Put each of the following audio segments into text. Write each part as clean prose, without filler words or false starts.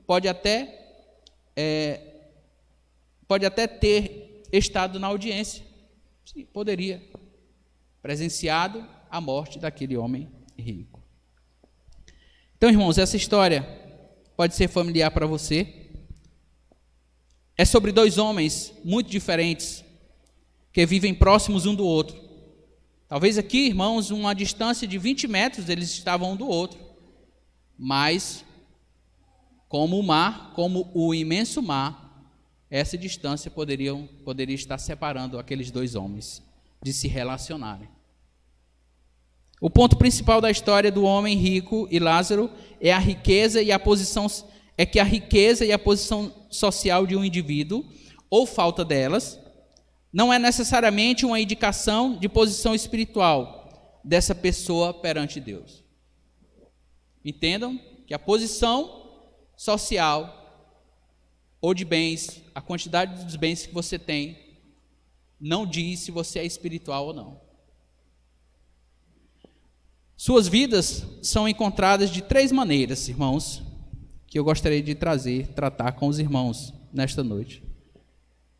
pode até ter estado na audiência. Sim, poderia. Presenciado a morte daquele homem rico. Então, irmãos, essa história pode ser familiar para você. É sobre dois homens muito diferentes que vivem próximos um do outro. Talvez aqui, irmãos, uma distância de 20 metros eles estavam um do outro. Mas, como o mar, como o imenso mar, essa distância poderia estar separando aqueles dois homens de se relacionarem. O ponto principal da história do homem rico e Lázaro é a riqueza e a posição, é que a riqueza e a posição social de um indivíduo, ou falta delas, não é necessariamente uma indicação de posição espiritual dessa pessoa perante Deus. Entendam que a posição social ou de bens, a quantidade dos bens que você tem, não diz se você é espiritual ou não. Suas vidas são encontradas de 3 maneiras, irmãos, que eu gostaria de tratar com os irmãos nesta noite.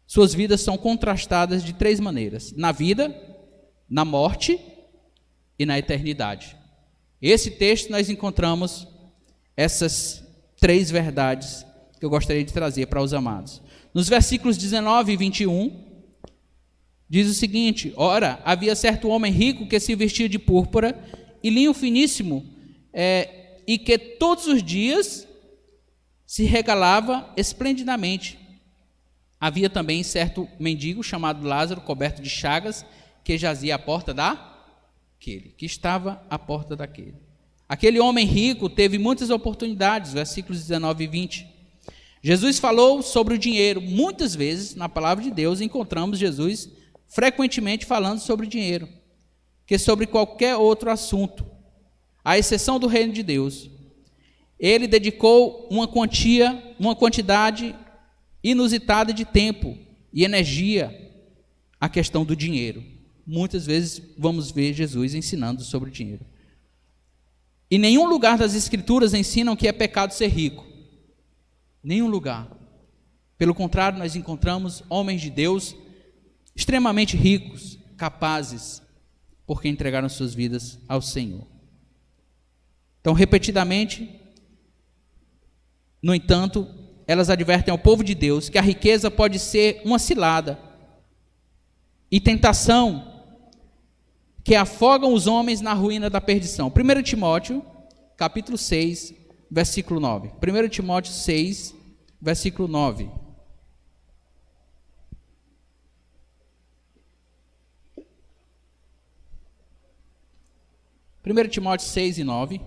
Suas vidas são contrastadas de 3 maneiras: na vida, na morte e na eternidade. Esse texto nós encontramos essas 3 verdades que eu gostaria de trazer para os amados. Nos versículos 19 e 21, diz o seguinte: ora, havia certo homem rico que se vestia de púrpura e linho finíssimo, e que todos os dias se regalava esplendidamente. Havia também certo mendigo chamado Lázaro, coberto de chagas, que jazia à porta daquele, que estava à porta daquele. Aquele homem rico teve muitas oportunidades, versículos 19 e 20. Jesus falou sobre o dinheiro. Muitas vezes, na palavra de Deus, encontramos Jesus frequentemente falando sobre dinheiro, que sobre qualquer outro assunto, à exceção do reino de Deus. Ele dedicou uma quantidade inusitada de tempo e energia à questão do dinheiro. Muitas vezes vamos ver Jesus ensinando sobre o dinheiro. Em nenhum lugar das Escrituras ensinam que é pecado ser rico. Nenhum lugar. Pelo contrário, nós encontramos homens de Deus extremamente ricos, capazes, porque entregaram suas vidas ao Senhor. Então, repetidamente, no entanto, elas advertem ao povo de Deus que a riqueza pode ser uma cilada e tentação que afogam os homens na ruína da perdição. 1 Timóteo, capítulo 6, versículo 9. 1 Timóteo 6, versículo 9. Primeiro Timóteo 6 e 9.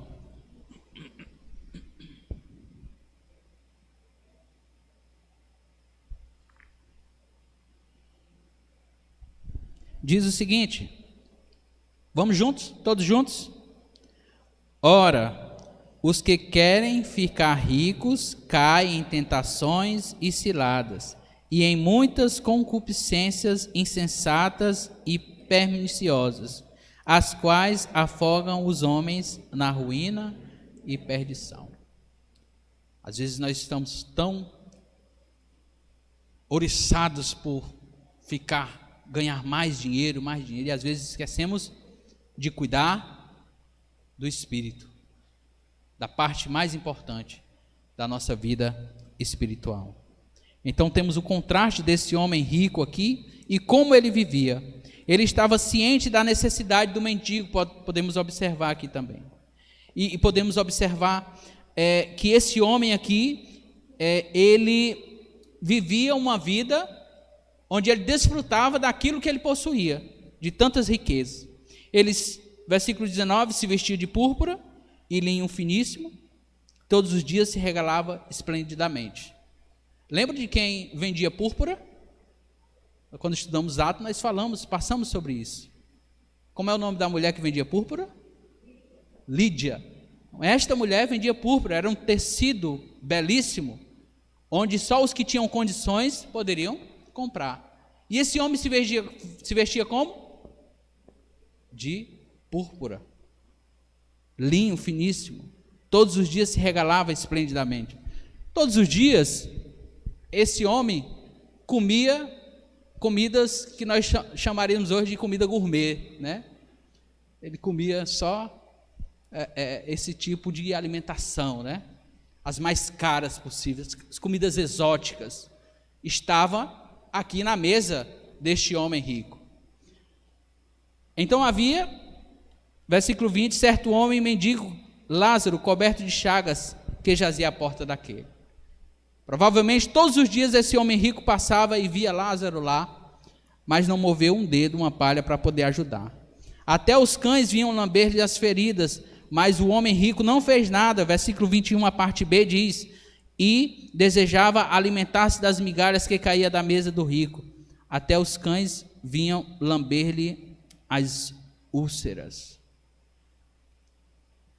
Diz o seguinte, vamos juntos? Todos juntos? Ora, os que querem ficar ricos caem em tentações e ciladas, e em muitas concupiscências insensatas e perniciosas, as quais afogam os homens na ruína e perdição. Às vezes nós estamos tão oriçados por ganhar mais dinheiro, e às vezes esquecemos de cuidar do espírito, da parte mais importante da nossa vida espiritual. Então temos o contraste desse homem rico aqui e como ele vivia. Ele estava ciente da necessidade do mendigo, podemos observar aqui também. E podemos observar que esse homem aqui, ele vivia uma vida onde ele desfrutava daquilo que ele possuía, de tantas riquezas. Ele, versículo 19, se vestia de púrpura e linho finíssimo, todos os dias se regalava esplendidamente. Lembra de quem vendia púrpura? Quando estudamos Atos, nós passamos sobre isso. Como é o nome da mulher que vendia púrpura? Lídia. Esta mulher vendia púrpura, era um tecido belíssimo, onde só os que tinham condições poderiam comprar. E esse homem se vestia como? De púrpura, linho finíssimo, todos os dias se regalava esplendidamente. Todos os dias, esse homem comia comidas que nós chamaríamos hoje de comida gourmet, né? Ele comia só esse tipo de alimentação, né? As mais caras possíveis, as comidas exóticas, estavam aqui na mesa deste homem rico. Então havia, versículo 20, certo homem mendigo, Lázaro, coberto de chagas, que jazia à porta daquele. Provavelmente todos os dias esse homem rico passava e via Lázaro lá, mas não moveu um dedo, uma palha para poder ajudar. Até os cães vinham lamber-lhe as feridas, mas o homem rico não fez nada. Versículo 21, a parte B diz, e desejava alimentar-se das migalhas que caía da mesa do rico. Até os cães vinham lamber-lhe as úlceras.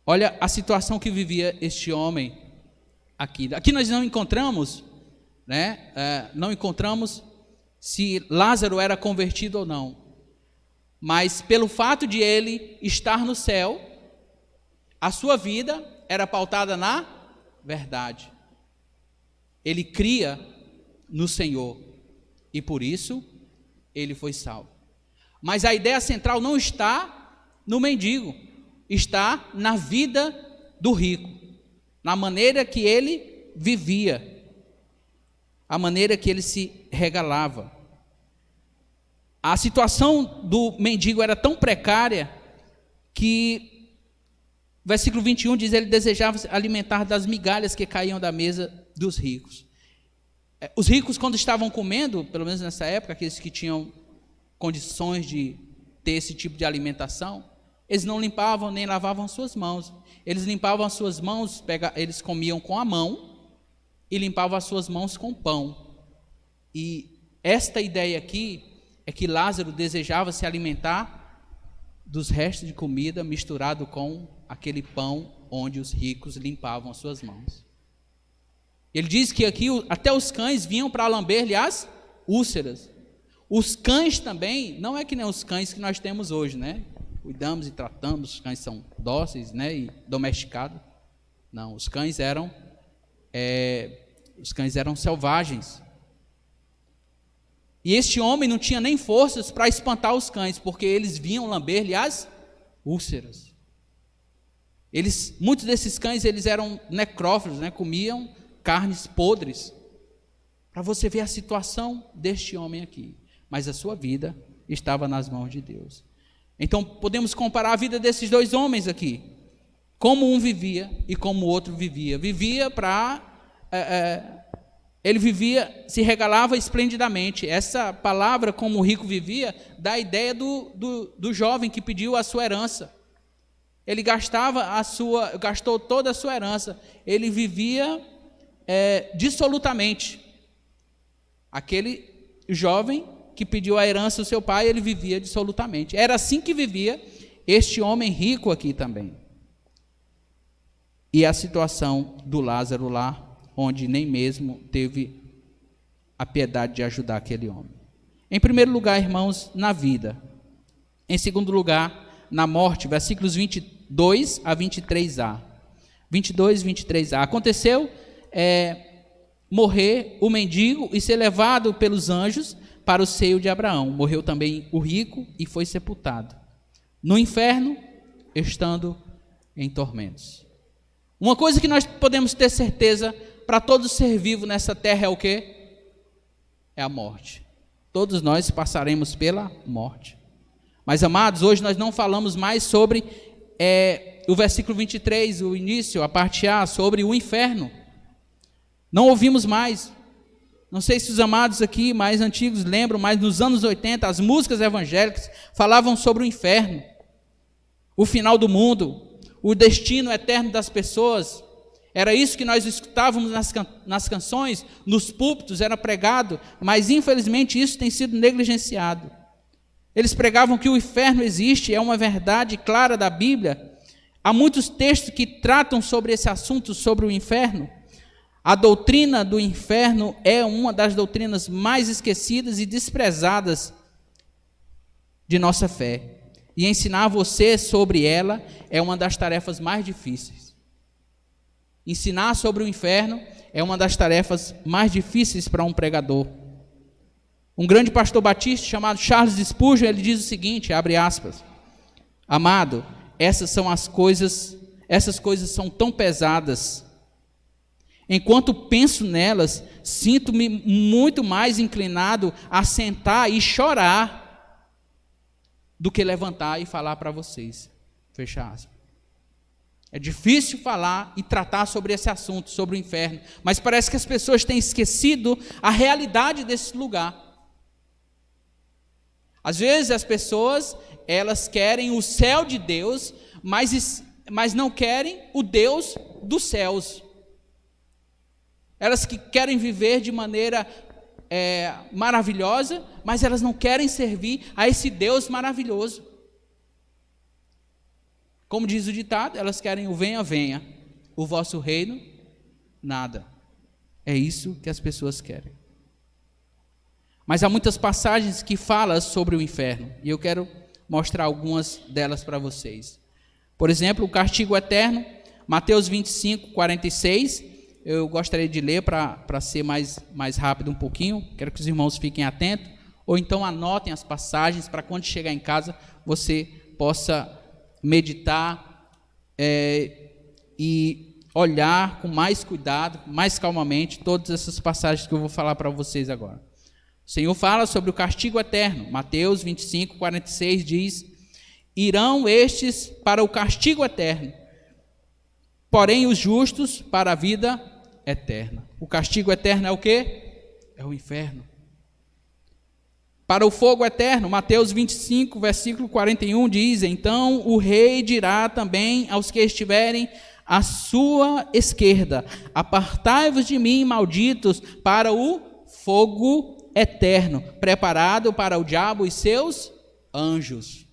Olha a situação que vivia este homem aqui. Aqui nós não encontramos, não encontramos se Lázaro era convertido ou não. Mas pelo fato de ele estar no céu, a sua vida era pautada na verdade. Ele cria no Senhor e por isso ele foi salvo. Mas a ideia central não está no mendigo, está na vida do rico, na maneira que ele vivia, a maneira que ele se regalava. A situação do mendigo era tão precária que, versículo 21 diz, ele desejava alimentar das migalhas que caíam da mesa dos ricos. Os ricos, quando estavam comendo, pelo menos nessa época, aqueles que tinham condições de ter esse tipo de alimentação, eles não limpavam nem lavavam suas mãos. Eles limpavam as suas mãos, eles comiam com a mão e limpavam as suas mãos com pão. E esta ideia aqui é que Lázaro desejava se alimentar dos restos de comida misturado com aquele pão onde os ricos limpavam as suas mãos. Ele diz que aqui até os cães vinham para lamber-lhe as úlceras. Os cães também, não é que nem os cães que nós temos hoje, né? Cuidamos e tratamos, os cães são dóceis, né? E domesticados. Não, os cães eram selvagens. E este homem não tinha nem forças para espantar os cães, porque eles vinham lamber-lhe as úlceras. Muitos desses cães eles eram necrófilos, né? Comiam carnes podres. Para você ver a situação deste homem aqui. Mas a sua vida estava nas mãos de Deus. Então podemos comparar a vida desses dois homens aqui. Como um vivia e como o outro vivia. Ele vivia, se regalava esplendidamente. Essa palavra, como o rico vivia, dá a ideia do jovem que pediu a sua herança. Ele gastou toda a sua herança. Ele vivia dissolutamente. Aquele jovem que pediu a herança do seu pai, ele vivia dissolutamente. Era assim que vivia este homem rico aqui também. E a situação do Lázaro lá, onde nem mesmo teve a piedade de ajudar aquele homem. Em primeiro lugar, irmãos, na vida. Em segundo lugar, na morte, versículos 22 a 23a. 22 e 23a. Aconteceu morrer o mendigo e ser levado pelos anjos para o seio de Abraão. Morreu também o rico e foi sepultado no inferno, estando em tormentos. Uma coisa que nós podemos ter certeza para todo ser vivo nessa terra é o quê? É a morte. Todos nós passaremos pela morte. Mas, amados, hoje nós não falamos mais sobre o versículo 23, o início, a parte A, sobre o inferno. Não ouvimos mais. Não sei se os amados aqui mais antigos lembram, mas nos anos 80 as músicas evangélicas falavam sobre o inferno, o final do mundo, o destino eterno das pessoas. Era isso que nós escutávamos nas canções, nos púlpitos, era pregado, mas infelizmente isso tem sido negligenciado. Eles pregavam que o inferno existe, é uma verdade clara da Bíblia. Há muitos textos que tratam sobre esse assunto, sobre o inferno. A doutrina do inferno é uma das doutrinas mais esquecidas e desprezadas de nossa fé. E ensinar você sobre ela é uma das tarefas mais difíceis. Ensinar sobre o inferno é uma das tarefas mais difíceis para um pregador. Um grande pastor batista chamado Charles Spurgeon, ele diz o seguinte, abre aspas: amado, essas coisas são tão pesadas. Enquanto penso nelas, sinto-me muito mais inclinado a sentar e chorar do que levantar e falar para vocês. Fecha aspas. É difícil falar e tratar sobre esse assunto, sobre o inferno, mas parece que as pessoas têm esquecido a realidade desse lugar. Às vezes as pessoas, elas querem o céu de Deus, mas não querem o Deus dos céus. Elas que querem viver de maneira maravilhosa, mas elas não querem servir a esse Deus maravilhoso. Como diz o ditado, elas querem o venha, venha, o vosso reino, nada. É isso que as pessoas querem. Mas há muitas passagens que falam sobre o inferno, e eu quero mostrar algumas delas para vocês. Por exemplo, o castigo eterno, Mateus 25, 46, eu gostaria de ler para ser mais rápido um pouquinho, quero que os irmãos fiquem atentos, ou então anotem as passagens para quando chegar em casa você possa meditar e olhar com mais cuidado, mais calmamente, todas essas passagens que eu vou falar para vocês agora. O Senhor fala sobre o castigo eterno. Mateus 25, 46 diz: irão estes para o castigo eterno, porém os justos para a vida eterna. O castigo eterno é o quê? É o inferno. Para o fogo eterno, Mateus 25, versículo 41 diz: então o rei dirá também aos que estiverem à sua esquerda: apartai-vos de mim, malditos, para o fogo eterno, preparado para o diabo e seus anjos.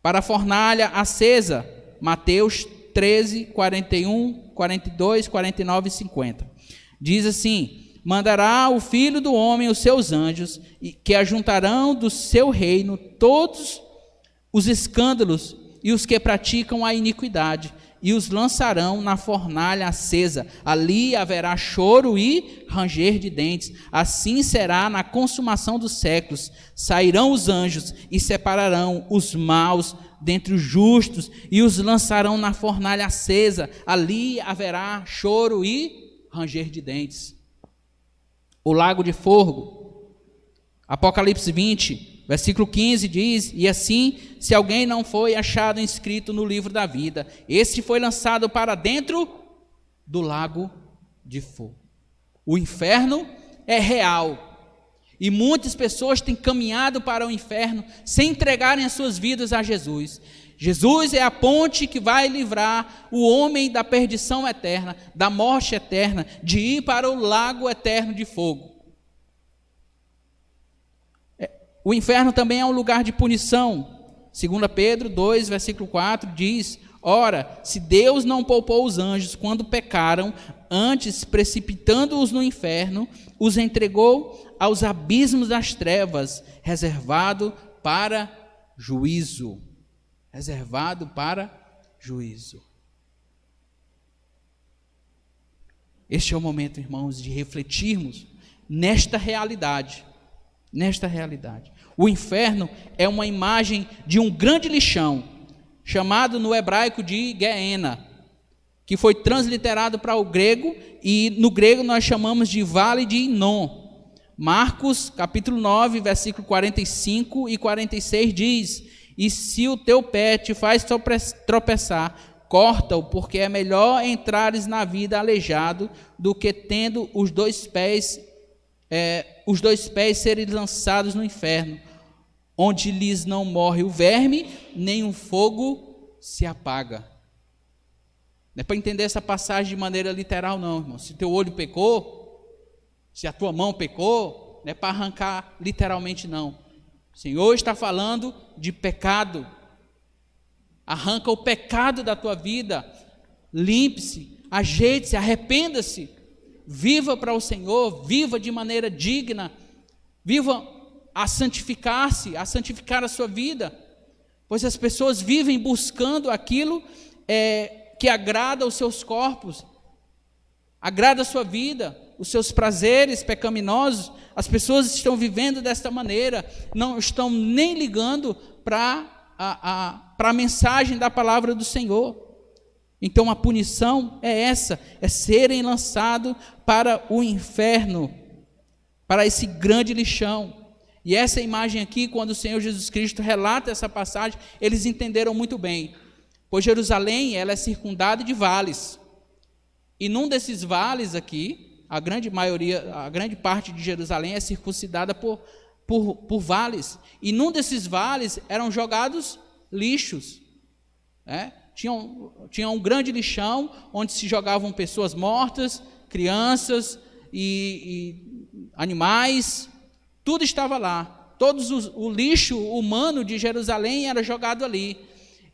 Para a fornalha acesa, Mateus 13, 41, 42, 49 e 50. Diz assim: mandará o Filho do Homem os seus anjos, que ajuntarão do seu reino todos os escândalos e os que praticam a iniquidade, e os lançarão na fornalha acesa. Ali haverá choro e ranger de dentes. Assim será na consumação dos séculos. Sairão os anjos e separarão os maus dentre os justos, e os lançarão na fornalha acesa. Ali haverá choro e ranger de dentes. O lago de fogo, Apocalipse 20, versículo 15 diz: e assim, se alguém não foi achado inscrito no livro da vida, este foi lançado para dentro do lago de fogo. O inferno é real, e muitas pessoas têm caminhado para o inferno sem entregarem as suas vidas a Jesus. Jesus é a ponte que vai livrar o homem da perdição eterna, da morte eterna, de ir para o lago eterno de fogo. O inferno também é um lugar de punição. 2 Pedro 2, versículo 4 diz: ora, se Deus não poupou os anjos quando pecaram, antes, precipitando-os no inferno, os entregou aos abismos das trevas, reservado para juízo. Reservado para juízo. Este é o momento, irmãos, de refletirmos nesta realidade. Nesta realidade. O inferno é uma imagem de um grande lixão, chamado no hebraico de Geena, que foi transliterado para o grego, e no grego nós chamamos de vale de Inom. Marcos, capítulo 9, versículo 45 e 46 diz: e se o teu pé te faz tropeçar, corta-o, porque é melhor entrares na vida aleijado do que tendo os dois pés serem lançados no inferno, onde lhes não morre o verme, nem o fogo se apaga. Não é para entender essa passagem de maneira literal, não, irmão. Se teu olho pecou, se a tua mão pecou, não é para arrancar literalmente, não. O Senhor está falando de pecado. Arranca o pecado da tua vida, limpe-se, ajeite-se, arrependa-se, viva para o Senhor, viva de maneira digna, viva a santificar-se, a santificar a sua vida, pois as pessoas vivem buscando aquilo que agrada os seus corpos, agrada a sua vida, os seus prazeres pecaminosos. As pessoas estão vivendo desta maneira, não estão nem ligando para a mensagem da palavra do Senhor. Então a punição é essa, é serem lançados para o inferno, para esse grande lixão. E essa imagem aqui, quando o Senhor Jesus Cristo relata essa passagem, eles entenderam muito bem, pois Jerusalém ela é circundada de vales, e num desses vales aqui, a grande parte de Jerusalém é circuncidada por vales, e num desses vales eram jogados lixos, né? Tinha um grande lixão, onde se jogavam pessoas mortas, crianças e animais, tudo estava lá. O lixo humano de Jerusalém era jogado ali.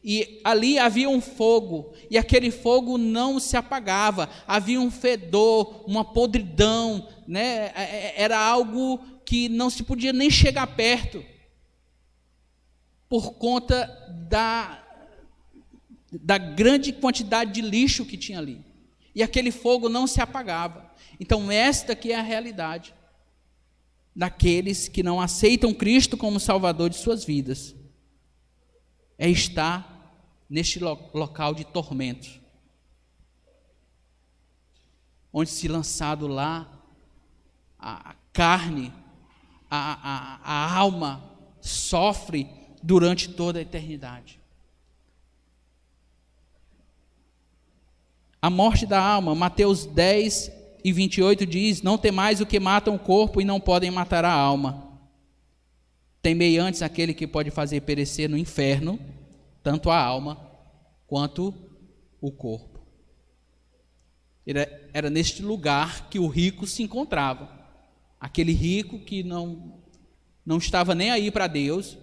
E ali havia um fogo, e aquele fogo não se apagava, havia um fedor, uma podridão, né? Era algo que não se podia nem chegar perto, por conta da grande quantidade de lixo que tinha ali. E aquele fogo não se apagava. Então esta aqui é a realidade daqueles que não aceitam Cristo como Salvador de suas vidas. É estar neste local de tormento, onde se lançado lá, a carne, a alma sofre durante toda a eternidade. A morte da alma, Mateus 10 e 28 diz: não temais o que matam o corpo e não podem matar a alma. Temei antes aquele que pode fazer perecer no inferno, tanto a alma quanto o corpo. Era neste lugar que o rico se encontrava. Aquele rico que não estava nem aí para Deus,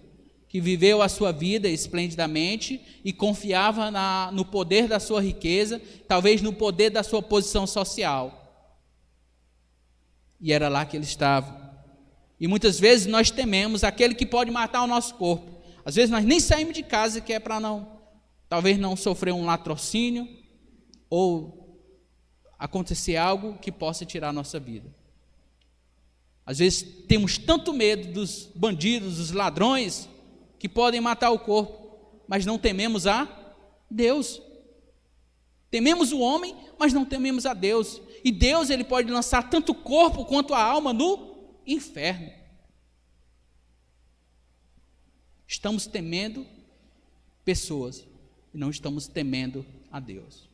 que viveu a sua vida esplendidamente e confiava no poder da sua riqueza, talvez no poder da sua posição social. E era lá que ele estava. E muitas vezes nós tememos aquele que pode matar o nosso corpo. Às vezes nós nem saímos de casa, que é para talvez não sofrer um latrocínio ou acontecer algo que possa tirar a nossa vida. Às vezes temos tanto medo dos bandidos, dos ladrões, que podem matar o corpo, mas não tememos a Deus. Tememos o homem, mas não tememos a Deus. E Deus, ele pode lançar tanto o corpo quanto a alma no inferno. Estamos temendo pessoas e não estamos temendo a Deus.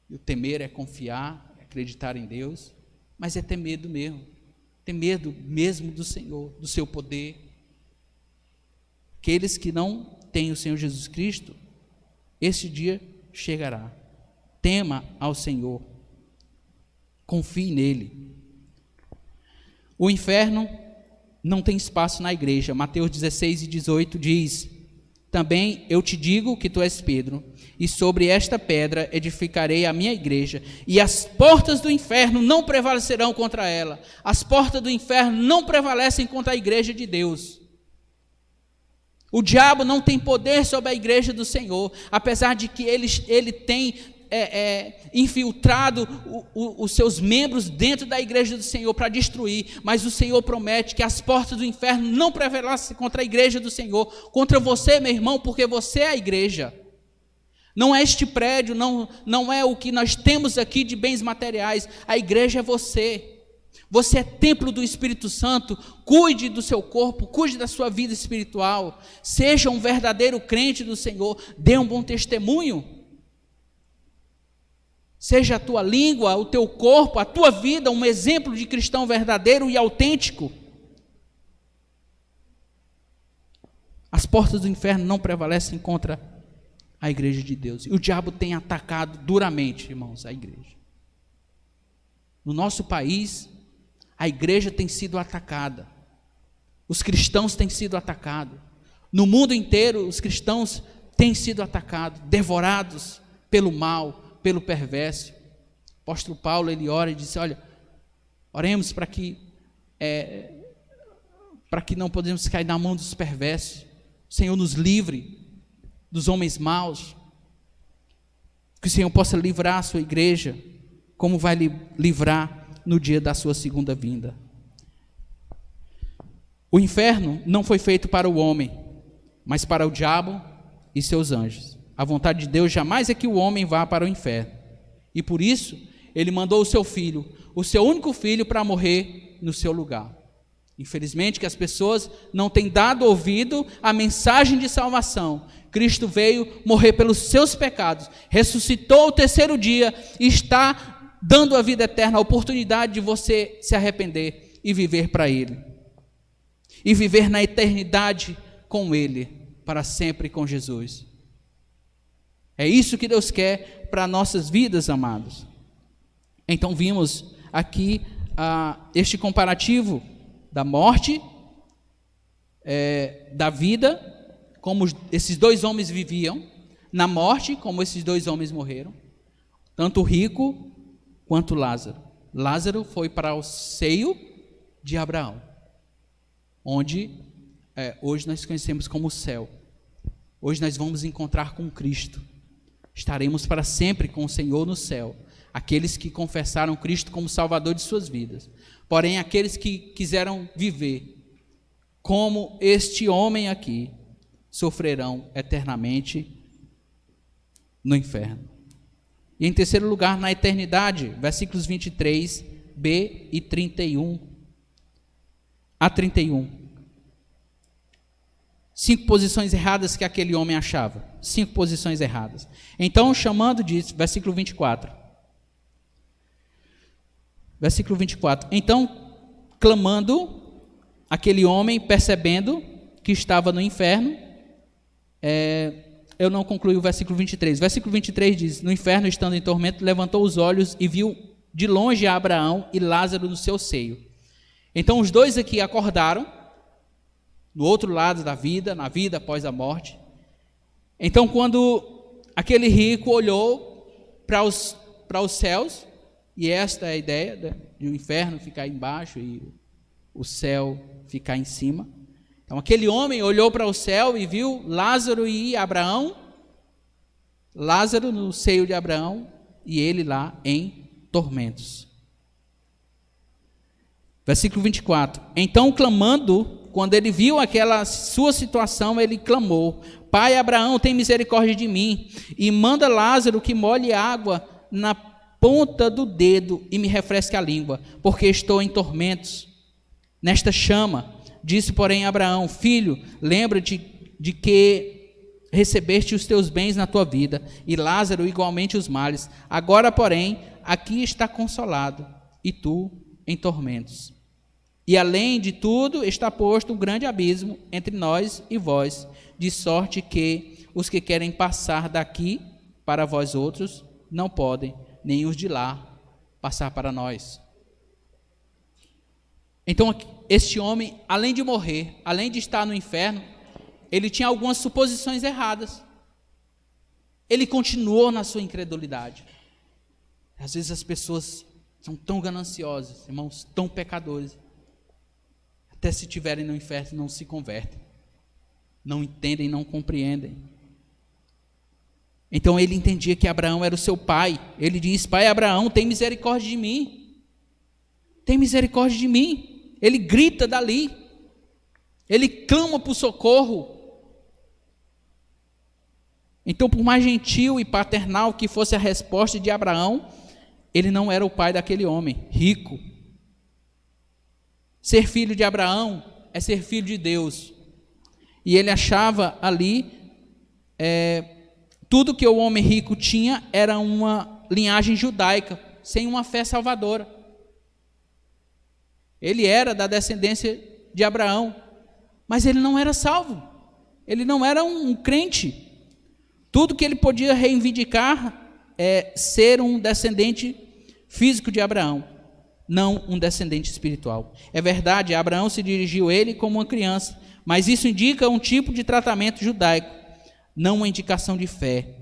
E o temer é confiar, é acreditar em Deus, mas é ter medo mesmo. Ter medo mesmo do Senhor, do seu poder. Aqueles que não têm o Senhor Jesus Cristo, esse dia chegará. Tema ao Senhor. Confie nele. O inferno não tem espaço na igreja. Mateus 16 e 18 diz: também eu te digo que tu és Pedro, e sobre esta pedra edificarei a minha igreja, e as portas do inferno não prevalecerão contra ela. As portas do inferno não prevalecem contra a igreja de Deus. O diabo não tem poder sobre a igreja do Senhor, apesar de que ele tem infiltrado os seus membros dentro da igreja do Senhor para destruir, mas o Senhor promete que as portas do inferno não prevalecem contra a igreja do Senhor, contra você, meu irmão, porque você é a igreja. Não é este prédio, não é o que nós temos aqui de bens materiais, a igreja é você. Você é templo do Espírito Santo. Cuide do seu corpo, cuide da sua vida espiritual, seja um verdadeiro crente do Senhor, dê um bom testemunho, seja a tua língua, o teu corpo, a tua vida um exemplo de cristão verdadeiro e autêntico. As portas do inferno não prevalecem contra a igreja de Deus, e o diabo tem atacado duramente, irmãos, a igreja. No nosso país, a igreja tem sido atacada, os cristãos têm sido atacados, no mundo inteiro os cristãos têm sido atacados, devorados pelo mal, pelo perverso. O apóstolo Paulo, ele ora e diz: olha, oremos para que não podemos cair na mão dos perversos, o Senhor nos livre dos homens maus. Que o Senhor possa livrar a sua igreja, como vai livrar no dia da sua segunda vinda. O inferno não foi feito para o homem, mas para o diabo e seus anjos. A vontade de Deus jamais é que o homem vá para o inferno. E por isso, ele mandou o seu filho, o seu único filho, para morrer no seu lugar. Infelizmente, que as pessoas não têm dado ouvido à mensagem de salvação. Cristo veio morrer pelos seus pecados, ressuscitou ao terceiro dia e está dando a vida eterna, a oportunidade de você se arrepender e viver para Ele. E viver na eternidade com Ele, para sempre com Jesus. É isso que Deus quer para nossas vidas, amados. Então vimos aqui este comparativo da morte, da vida, como esses dois homens viviam, na morte, como esses dois homens morreram, tanto o rico quanto Lázaro. Lázaro foi para o seio de Abraão, onde hoje nós conhecemos como o céu. Hoje nós vamos encontrar com Cristo. Estaremos para sempre com o Senhor no céu. Aqueles que confessaram Cristo como Salvador de suas vidas. Porém, aqueles que quiseram viver como este homem aqui, sofrerão eternamente no inferno. E em terceiro lugar, na eternidade, versículos 23b e 31 a 31. 5 posições erradas que aquele homem achava. 5 posições erradas. Então, chamando disso, versículo 24. Versículo 24. Então, clamando, aquele homem, percebendo que estava no inferno, eu não concluí o versículo 23. Versículo 23 diz: no inferno, estando em tormento, levantou os olhos e viu de longe a Abraão e Lázaro no seu seio. Então, os dois aqui acordaram, do outro lado da vida, na vida após a morte. Então, quando aquele rico olhou para os céus, e esta é a ideia de o inferno ficar embaixo e o céu ficar em cima. Então, aquele homem olhou para o céu e viu Lázaro e Abraão, Lázaro no seio de Abraão e ele lá em tormentos. Versículo 24. Então, clamando, quando ele viu aquela sua situação, ele clamou: Pai Abraão, tem misericórdia de mim e manda Lázaro que molhe água na ponta do dedo e me refresque a língua, porque estou em tormentos nesta chama. Disse, porém, Abraão: Filho, lembra-te de que recebeste os teus bens na tua vida, e Lázaro igualmente os males. Agora, porém, aqui está consolado, e tu em tormentos. E além de tudo, está posto um grande abismo entre nós e vós, de sorte que os que querem passar daqui para vós outros não podem, nem os de lá passar para nós. Então, este homem, além de morrer, além de estar no inferno, ele tinha algumas suposições erradas. Ele continuou na sua incredulidade. Às vezes as pessoas são tão gananciosas, irmãos, tão pecadores, até se estiverem no inferno não se convertem, não entendem, não compreendem. Então ele entendia que Abraão era o seu pai. Ele diz: Pai Abraão, tem misericórdia de mim. Tem misericórdia de mim. Ele grita dali. Ele clama por socorro. Então, por mais gentil e paternal que fosse a resposta de Abraão, ele não era o pai daquele homem rico. Ser filho de Abraão é ser filho de Deus. E ele achava ali, tudo que o homem rico tinha era uma linhagem judaica, sem uma fé salvadora. Ele era da descendência de Abraão, mas ele não era salvo. Ele não era um crente. Tudo que ele podia reivindicar é ser um descendente físico de Abraão, não um descendente espiritual. É verdade, Abraão se dirigiu a ele como uma criança, mas isso indica um tipo de tratamento judaico, não uma indicação de fé.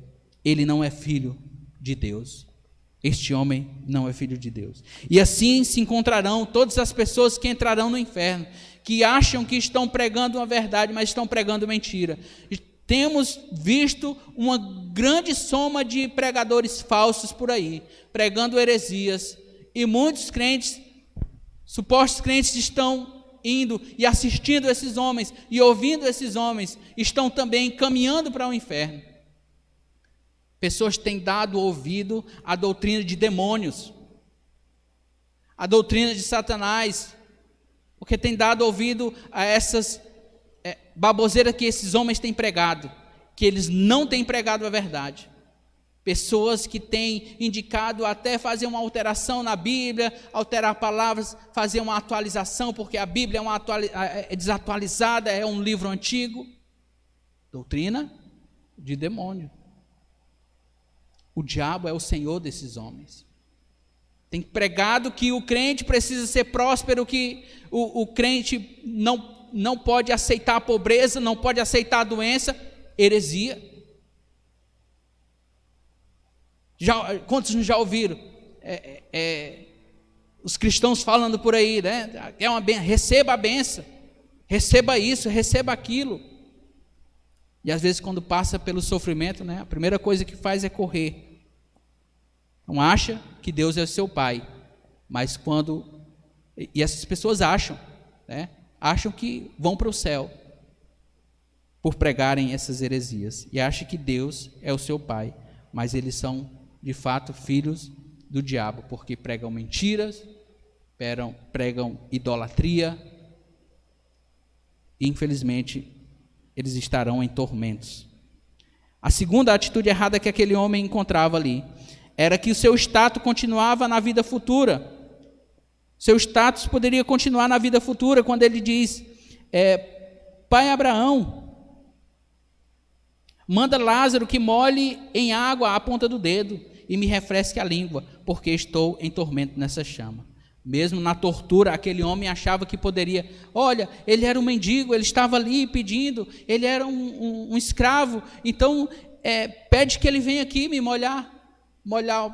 Ele não é filho de Deus. Este homem não é filho de Deus. E assim se encontrarão todas as pessoas que entrarão no inferno, que acham que estão pregando uma verdade, mas estão pregando mentira. temos visto uma grande soma de pregadores falsos por aí, pregando heresias, e muitos crentes, supostos crentes, estão indo e assistindo esses homens e ouvindo esses homens, estão também caminhando para o inferno. Pessoas têm dado ouvido à doutrina de demônios, à doutrina de Satanás, porque têm dado ouvido a essas baboseiras que esses homens têm pregado, que eles não têm pregado a verdade. Pessoas que têm indicado até fazer uma alteração na Bíblia, alterar palavras, fazer uma atualização, porque a Bíblia é desatualizada, é um livro antigo. Doutrina de demônio. O diabo é o senhor desses homens. Tem pregado que o crente precisa ser próspero, que o crente não pode aceitar a pobreza, não pode aceitar a doença. Heresia. Quantos já ouviram os cristãos falando por aí, né? Receba a benção, receba isso, receba aquilo. E às vezes quando passa pelo sofrimento, né, a primeira coisa que faz é correr. Não acha que Deus é seu pai, mas e essas pessoas acham, né? Acham que vão para o céu por pregarem essas heresias, e acham que Deus é o seu pai, mas eles são de fato filhos do diabo, porque pregam mentiras, pregam idolatria, e infelizmente eles estarão em tormentos. A segunda atitude errada que aquele homem encontrava ali era que o seu status continuava na vida futura. Seu status poderia continuar na vida futura, quando ele diz: Pai Abraão, manda Lázaro que molhe em água a ponta do dedo e me refresque a língua, porque estou em tormento nessa chama. Mesmo na tortura, aquele homem achava que poderia. Olha, ele era um mendigo, ele estava ali pedindo, ele era um escravo, então pede que ele venha aqui me molhar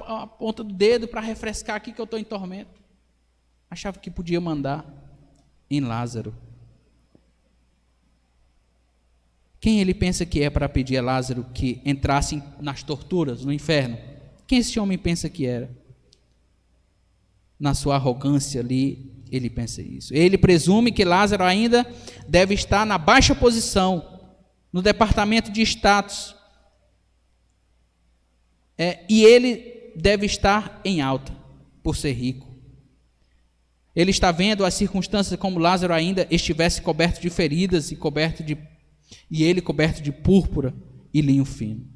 a ponta do dedo para refrescar aqui que eu estou em tormento. Achava que podia mandar em Lázaro. Quem ele pensa que é para pedir a Lázaro que entrasse nas torturas, no inferno? Quem esse homem pensa que era? Na sua arrogância ali, ele pensa isso. Ele presume que Lázaro ainda deve estar na baixa posição, no departamento de status. E ele deve estar em alta, por ser rico. Ele está vendo as circunstâncias como Lázaro ainda estivesse coberto de feridas e ele coberto de púrpura e linho fino.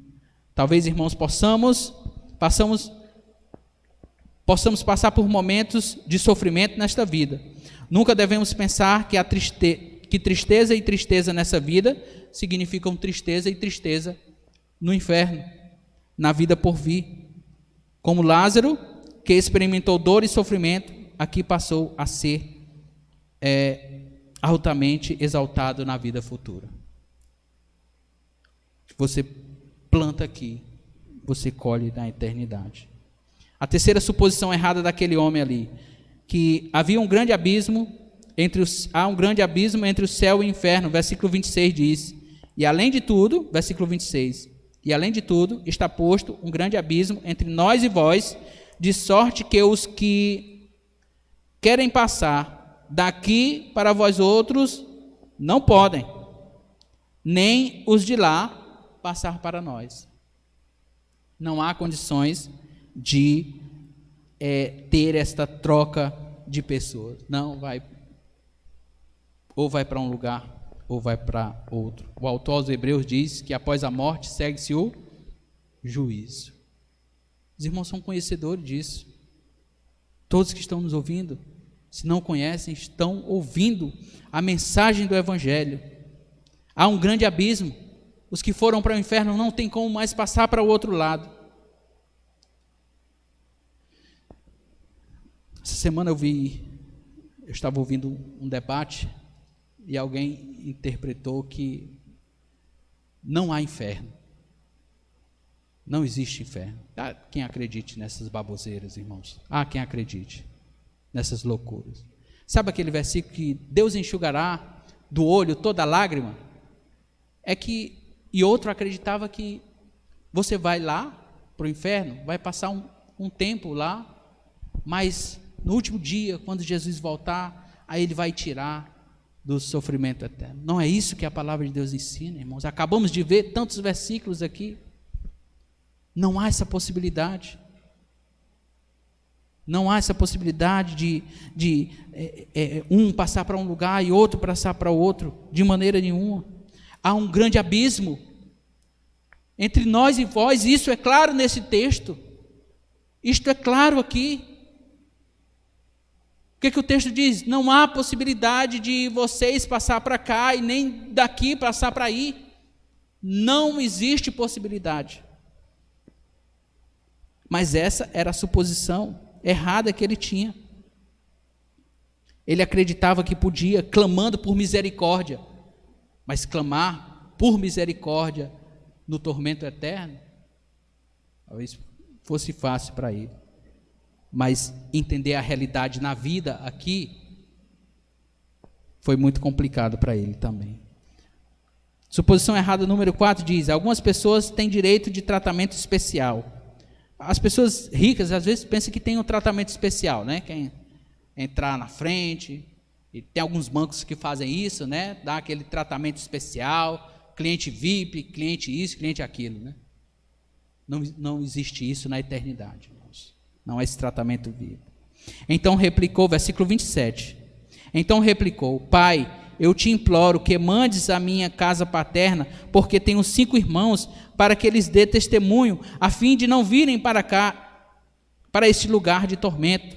Talvez, irmãos, possamos passar por momentos de sofrimento nesta vida. Nunca devemos pensar que tristeza e tristeza nessa vida significam tristeza e tristeza no inferno, na vida por vir. Como Lázaro, que experimentou dor e sofrimento, aqui passou a ser altamente exaltado na vida futura. Você planta aqui, você colhe na eternidade. A terceira suposição errada daquele homem ali, que havia um grande abismo há um grande abismo entre o céu e o inferno. Versículo 26 diz: e além de tudo, versículo 26, e além de tudo, está posto um grande abismo entre nós e vós, de sorte que os que querem passar daqui para vós outros não podem, nem os de lá passar para nós. Não há condições de ter esta troca de pessoas. Não vai, ou vai para um lugar ou vai para outro. O autor aos Hebreus diz que após a morte segue-se o juízo. Os irmãos são conhecedores disso. Todos que estão nos ouvindo, se não conhecem, estão ouvindo a mensagem do Evangelho. Há um grande abismo. Os que foram para o inferno não tem como mais passar para o outro lado. Essa semana eu estava ouvindo um debate e alguém interpretou que não há inferno. Não existe inferno. Há quem acredite nessas baboseiras, irmãos. Há quem acredite nessas loucuras. Sabe aquele versículo que Deus enxugará do olho toda lágrima? É que E outro acreditava que você vai lá para o inferno, vai passar um tempo lá, mas no último dia, quando Jesus voltar, aí ele vai tirar do sofrimento eterno. Não é isso que a palavra de Deus ensina, irmãos. Acabamos de ver tantos versículos aqui. Não há essa possibilidade. Não há essa possibilidade de um passar para um lugar e outro passar para o outro, de maneira nenhuma. Há um grande abismo entre nós e vós, isso é claro nesse texto. Isto é claro aqui. O que o texto diz? Não há possibilidade de vocês passar para cá e nem daqui passar para aí. Não existe possibilidade. Mas essa era a suposição errada que ele tinha. Ele acreditava que podia, clamando por misericórdia, mas clamar por misericórdia no tormento eterno, talvez fosse fácil para ele. Mas entender a realidade na vida aqui foi muito complicado para ele também. Suposição errada número 4 diz: algumas pessoas têm direito de tratamento especial. As pessoas ricas às vezes pensam que tem um tratamento especial, né? Quem entrar na frente, e tem alguns bancos que fazem isso, né? Dá aquele tratamento especial, cliente VIP, cliente isso, cliente aquilo, né? Não existe isso na eternidade. Não é esse tratamento vivo. Então replicou, versículo 27. Então replicou: Pai, eu te imploro que mandes a minha casa paterna, porque tenho 5 irmãos, para que eles dê testemunho, a fim de não virem para cá, para este lugar de tormento.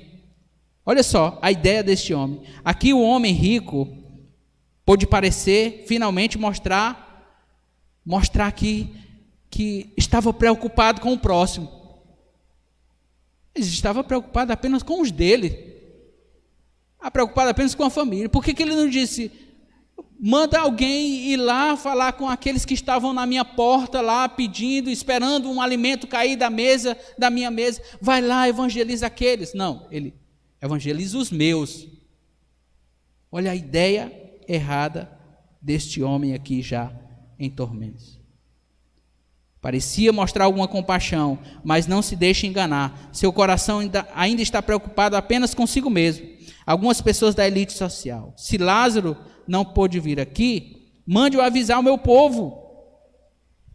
Olha só a ideia deste homem. Aqui o homem rico pôde parecer, finalmente mostrar que estava preocupado com o próximo. Ele estava preocupado apenas com os dele. Preocupado apenas com a família. Por que ele não disse: manda alguém ir lá falar com aqueles que estavam na minha porta lá pedindo, esperando um alimento cair da minha mesa. Vai lá, evangeliza aqueles. Não, ele evangeliza os meus. Olha a ideia errada deste homem aqui já em tormentos. Parecia mostrar alguma compaixão, mas não se deixe enganar. Seu coração ainda está preocupado apenas consigo mesmo. Algumas pessoas da elite social: se Lázaro não pôde vir aqui, mande-o avisar o meu povo.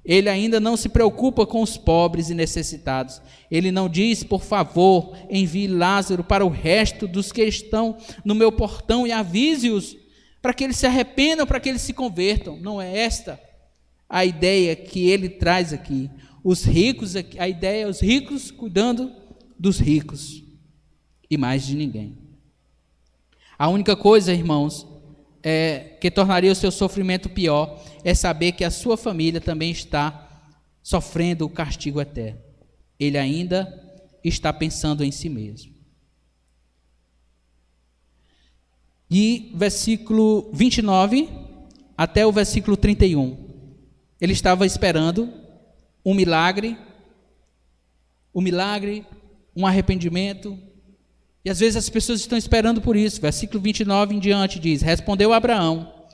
Ele ainda não se preocupa com os pobres e necessitados. Ele não diz: por favor, envie Lázaro para o resto dos que estão no meu portão e avise-os, para que eles se arrependam, para que eles se convertam. Não é esta a ideia que ele traz aqui. Os ricos, a ideia é os ricos cuidando dos ricos e mais de ninguém. A única coisa, irmãos, que tornaria o seu sofrimento pior é saber que a sua família também está sofrendo o castigo eterno. Ele ainda está pensando em si mesmo. E versículo 29 até o versículo 31. Ele estava esperando um milagre, um arrependimento. E às vezes as pessoas estão esperando por isso. Versículo 29 em diante diz: respondeu Abraão: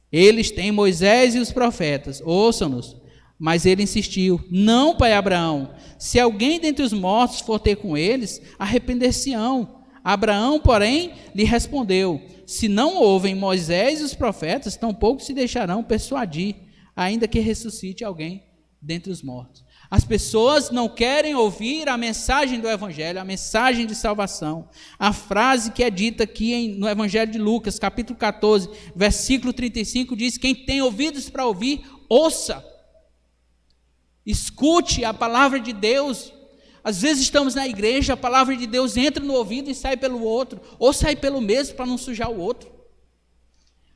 eles têm Moisés e os profetas, ouçam-nos. Mas ele insistiu: não, pai Abraão, se alguém dentre os mortos for ter com eles, arrepender-se-ão. Abraão, porém, lhe respondeu: se não ouvem Moisés e os profetas, tampouco se deixarão persuadir, ainda que ressuscite alguém dentre os mortos. As pessoas não querem ouvir a mensagem do Evangelho, a mensagem de salvação. A frase que é dita aqui no Evangelho de Lucas, capítulo 14, versículo 35, diz: quem tem ouvidos para ouvir, ouça. Escute a palavra de Deus. Às vezes estamos na igreja, a palavra de Deus entra no ouvido e sai pelo outro, ou sai pelo mesmo para não sujar o outro.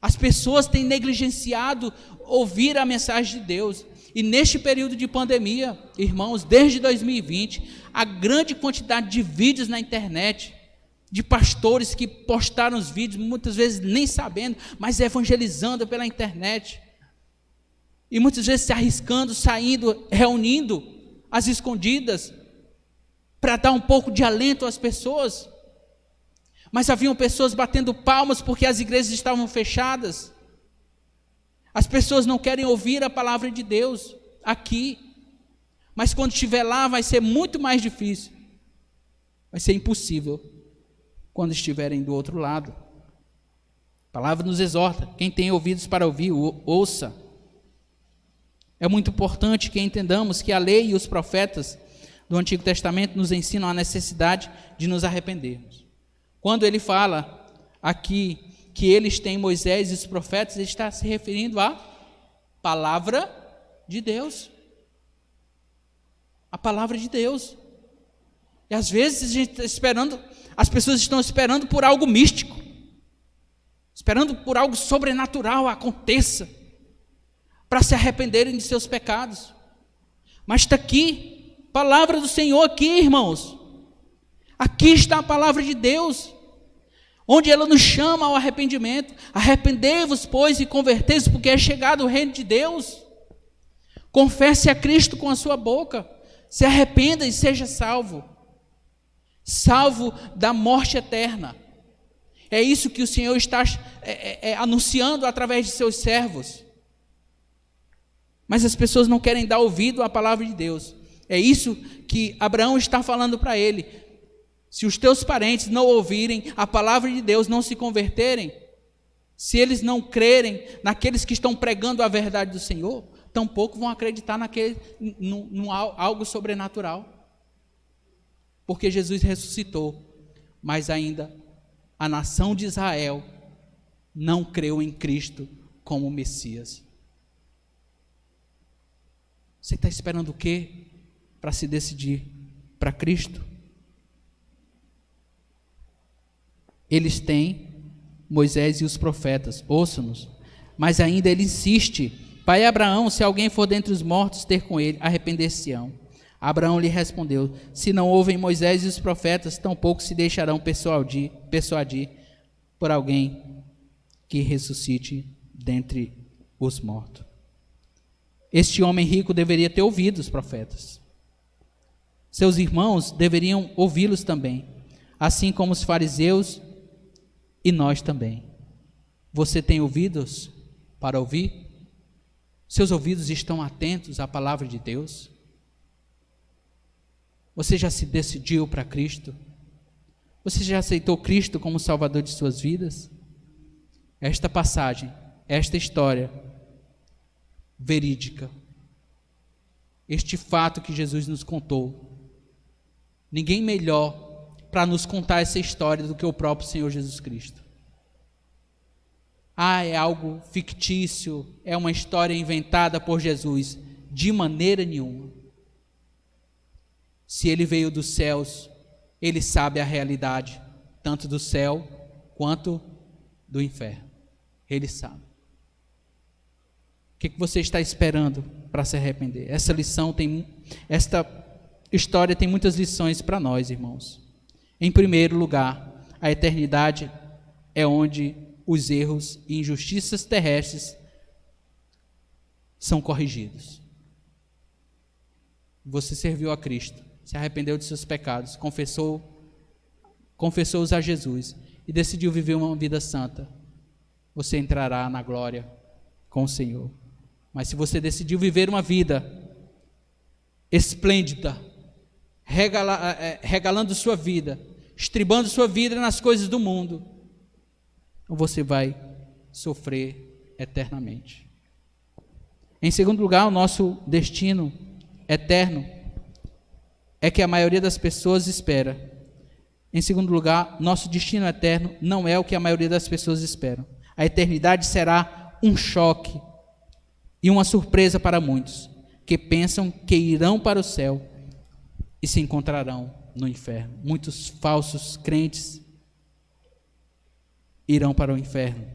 As pessoas têm negligenciado ouvir a mensagem de Deus. E neste período de pandemia, irmãos, desde 2020, a grande quantidade de vídeos na internet, de pastores que postaram os vídeos, muitas vezes nem sabendo, mas evangelizando pela internet. E muitas vezes se arriscando, saindo, reunindo às escondidas, para dar um pouco de alento às pessoas. Mas haviam pessoas batendo palmas porque as igrejas estavam fechadas. As pessoas não querem ouvir a palavra de Deus aqui, mas quando estiver lá vai ser muito mais difícil. Vai ser impossível quando estiverem do outro lado. A palavra nos exorta: quem tem ouvidos para ouvir, ouça. É muito importante que entendamos que a lei e os profetas do Antigo Testamento nos ensinam a necessidade de nos arrependermos. Quando ele fala aqui que eles têm Moisés e os profetas, ele está se referindo à palavra de Deus. A palavra de Deus. E às vezes a gente está esperando, as pessoas estão esperando por algo místico, esperando por algo sobrenatural aconteça, para se arrependerem de seus pecados. Mas está aqui, palavra do Senhor aqui, irmãos. Aqui está a palavra de Deus, onde ela nos chama ao arrependimento. Arrependei-vos, pois, e convertei-vos, porque é chegado o reino de Deus. Confesse a Cristo com a sua boca, se arrependa e seja salvo. Salvo da morte eterna. É isso que o Senhor está anunciando através de seus servos. Mas as pessoas não querem dar ouvido à palavra de Deus. É isso que Abraão está falando para ele. Se os teus parentes não ouvirem a palavra de Deus, não se converterem, se eles não crerem naqueles que estão pregando a verdade do Senhor, tampouco vão acreditar algo sobrenatural. Porque Jesus ressuscitou, mas ainda a nação de Israel não creu em Cristo como Messias. Você está esperando o quê para se decidir para Cristo? Eles têm Moisés e os profetas, ouçam-nos. Mas ainda ele insiste: pai Abraão, se alguém for dentre os mortos ter com ele, arrepender-se-ão. Abraão lhe respondeu: se não ouvem Moisés e os profetas, tampouco se deixarão persuadir por alguém que ressuscite dentre os mortos. Este homem rico deveria ter ouvido os profetas. Seus irmãos deveriam ouvi-los também, assim como os fariseus e nós também. Você tem ouvidos para ouvir? Seus ouvidos estão atentos à palavra de Deus? Você já se decidiu para Cristo? Você já aceitou Cristo como Salvador de suas vidas? Esta passagem, esta história verídica, este fato que Jesus nos contou, ninguém melhor para nos contar essa história do que o próprio Senhor Jesus Cristo. É algo fictício, é uma história inventada por Jesus? De maneira nenhuma. Se ele veio dos céus, ele sabe a realidade, tanto do céu quanto do inferno. Ele sabe. O que você está esperando para se arrepender? Esta história tem muitas lições para nós, irmãos. Em primeiro lugar, a eternidade é onde os erros e injustiças terrestres são corrigidos. Você serviu a Cristo, se arrependeu de seus pecados, confessou-os a Jesus e decidiu viver uma vida santa. Você entrará na glória com o Senhor. Mas se você decidiu viver uma vida esplêndida, regalando sua vida, estribando sua vida nas coisas do mundo, você vai sofrer eternamente. Em segundo lugar, o nosso destino eterno é que a maioria das pessoas espera. Em segundo lugar, nosso destino eterno não é o que a maioria das pessoas esperam. A eternidade será um choque e uma surpresa para muitos que pensam que irão para o céu e se encontrarão no inferno. Muitos falsos crentes irão para o inferno.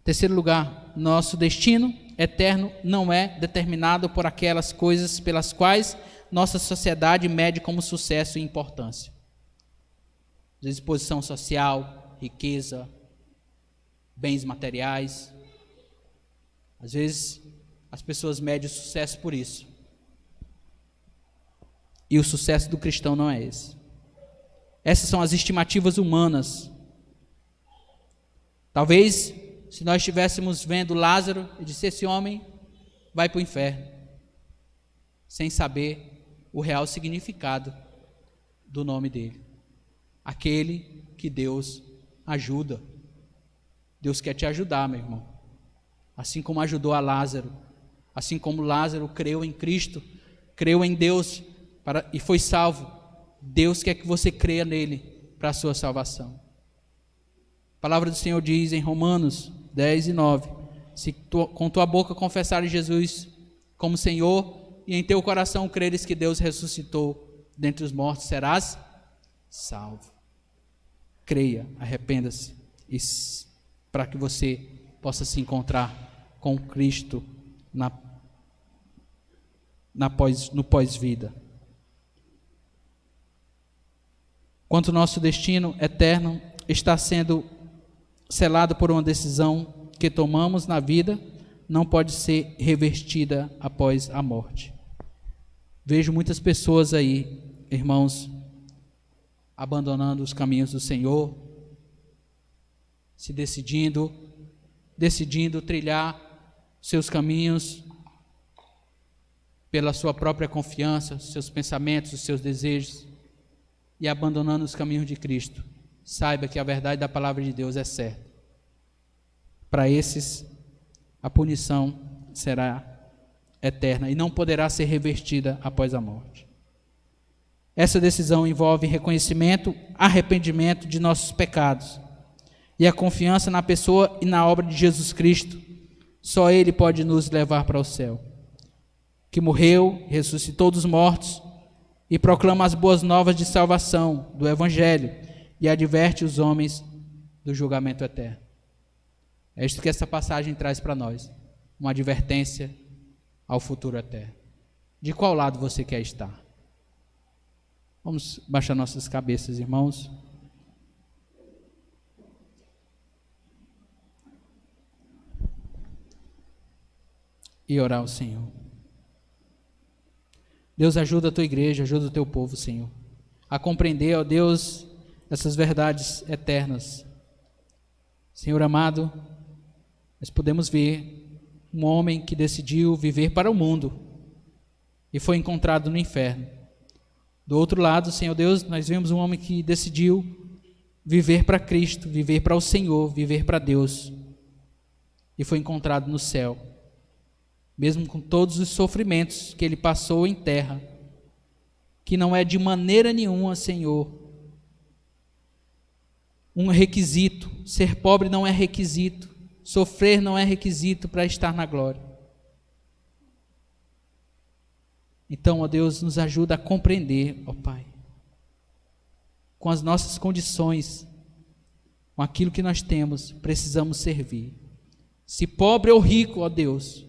Terceiro lugar, nosso destino eterno não é determinado por aquelas coisas pelas quais nossa sociedade mede como sucesso e importância. Às vezes, posição social, riqueza, bens materiais. Às vezes, as pessoas medem o sucesso por isso. E o sucesso do cristão não é esse. Essas são as estimativas humanas. Talvez, se nós estivéssemos vendo Lázaro e disse: esse homem vai para o inferno, sem saber o real significado do nome dele. Aquele que Deus ajuda. Deus quer te ajudar, meu irmão. Assim como ajudou a Lázaro, assim como Lázaro creu em Cristo, creu em Deus e foi salvo, Deus quer que você creia nele para a sua salvação. A palavra do Senhor diz em Romanos 10:9: se com tua boca confessares Jesus como Senhor e em teu coração creres que Deus ressuscitou dentre os mortos, serás salvo. Creia, arrependa-se, para que você possa se encontrar com Cristo no pós-vida. Quanto nosso destino eterno está sendo selado por uma decisão que tomamos na vida, não pode ser revertida após a morte. Vejo muitas pessoas aí, irmãos, abandonando os caminhos do Senhor, se decidindo trilhar seus caminhos pela sua própria confiança, seus pensamentos, os seus desejos, e abandonando os caminhos de Cristo. Saiba que a verdade da palavra de Deus é certa. Para esses, a punição será eterna e não poderá ser revertida após a morte. Essa decisão envolve reconhecimento, arrependimento de nossos pecados e a confiança na pessoa e na obra de Jesus Cristo. Só Ele pode nos levar para o céu, que morreu, ressuscitou dos mortos e proclama as boas novas de salvação do Evangelho e adverte os homens do julgamento eterno. É isto que essa passagem traz para nós, uma advertência ao futuro eterno. De qual lado você quer estar? Vamos baixar nossas cabeças, irmãos. E orar ao Senhor. Deus, ajuda a tua igreja, ajuda o teu povo, Senhor, a compreender, ó Deus, essas verdades eternas. Senhor amado, nós podemos ver um homem que decidiu viver para o mundo e foi encontrado no inferno. Do outro lado, Senhor Deus, nós vemos um homem que decidiu viver para Cristo, viver para o Senhor, viver para Deus, e foi encontrado no céu. Mesmo com todos os sofrimentos que ele passou em terra, que não é de maneira nenhuma, Senhor, um requisito. Ser pobre não é requisito, sofrer não é requisito para estar na glória. Então, ó Deus, nos ajuda a compreender, ó Pai, com as nossas condições, com aquilo que nós temos, precisamos servir. Se pobre ou rico, ó Deus,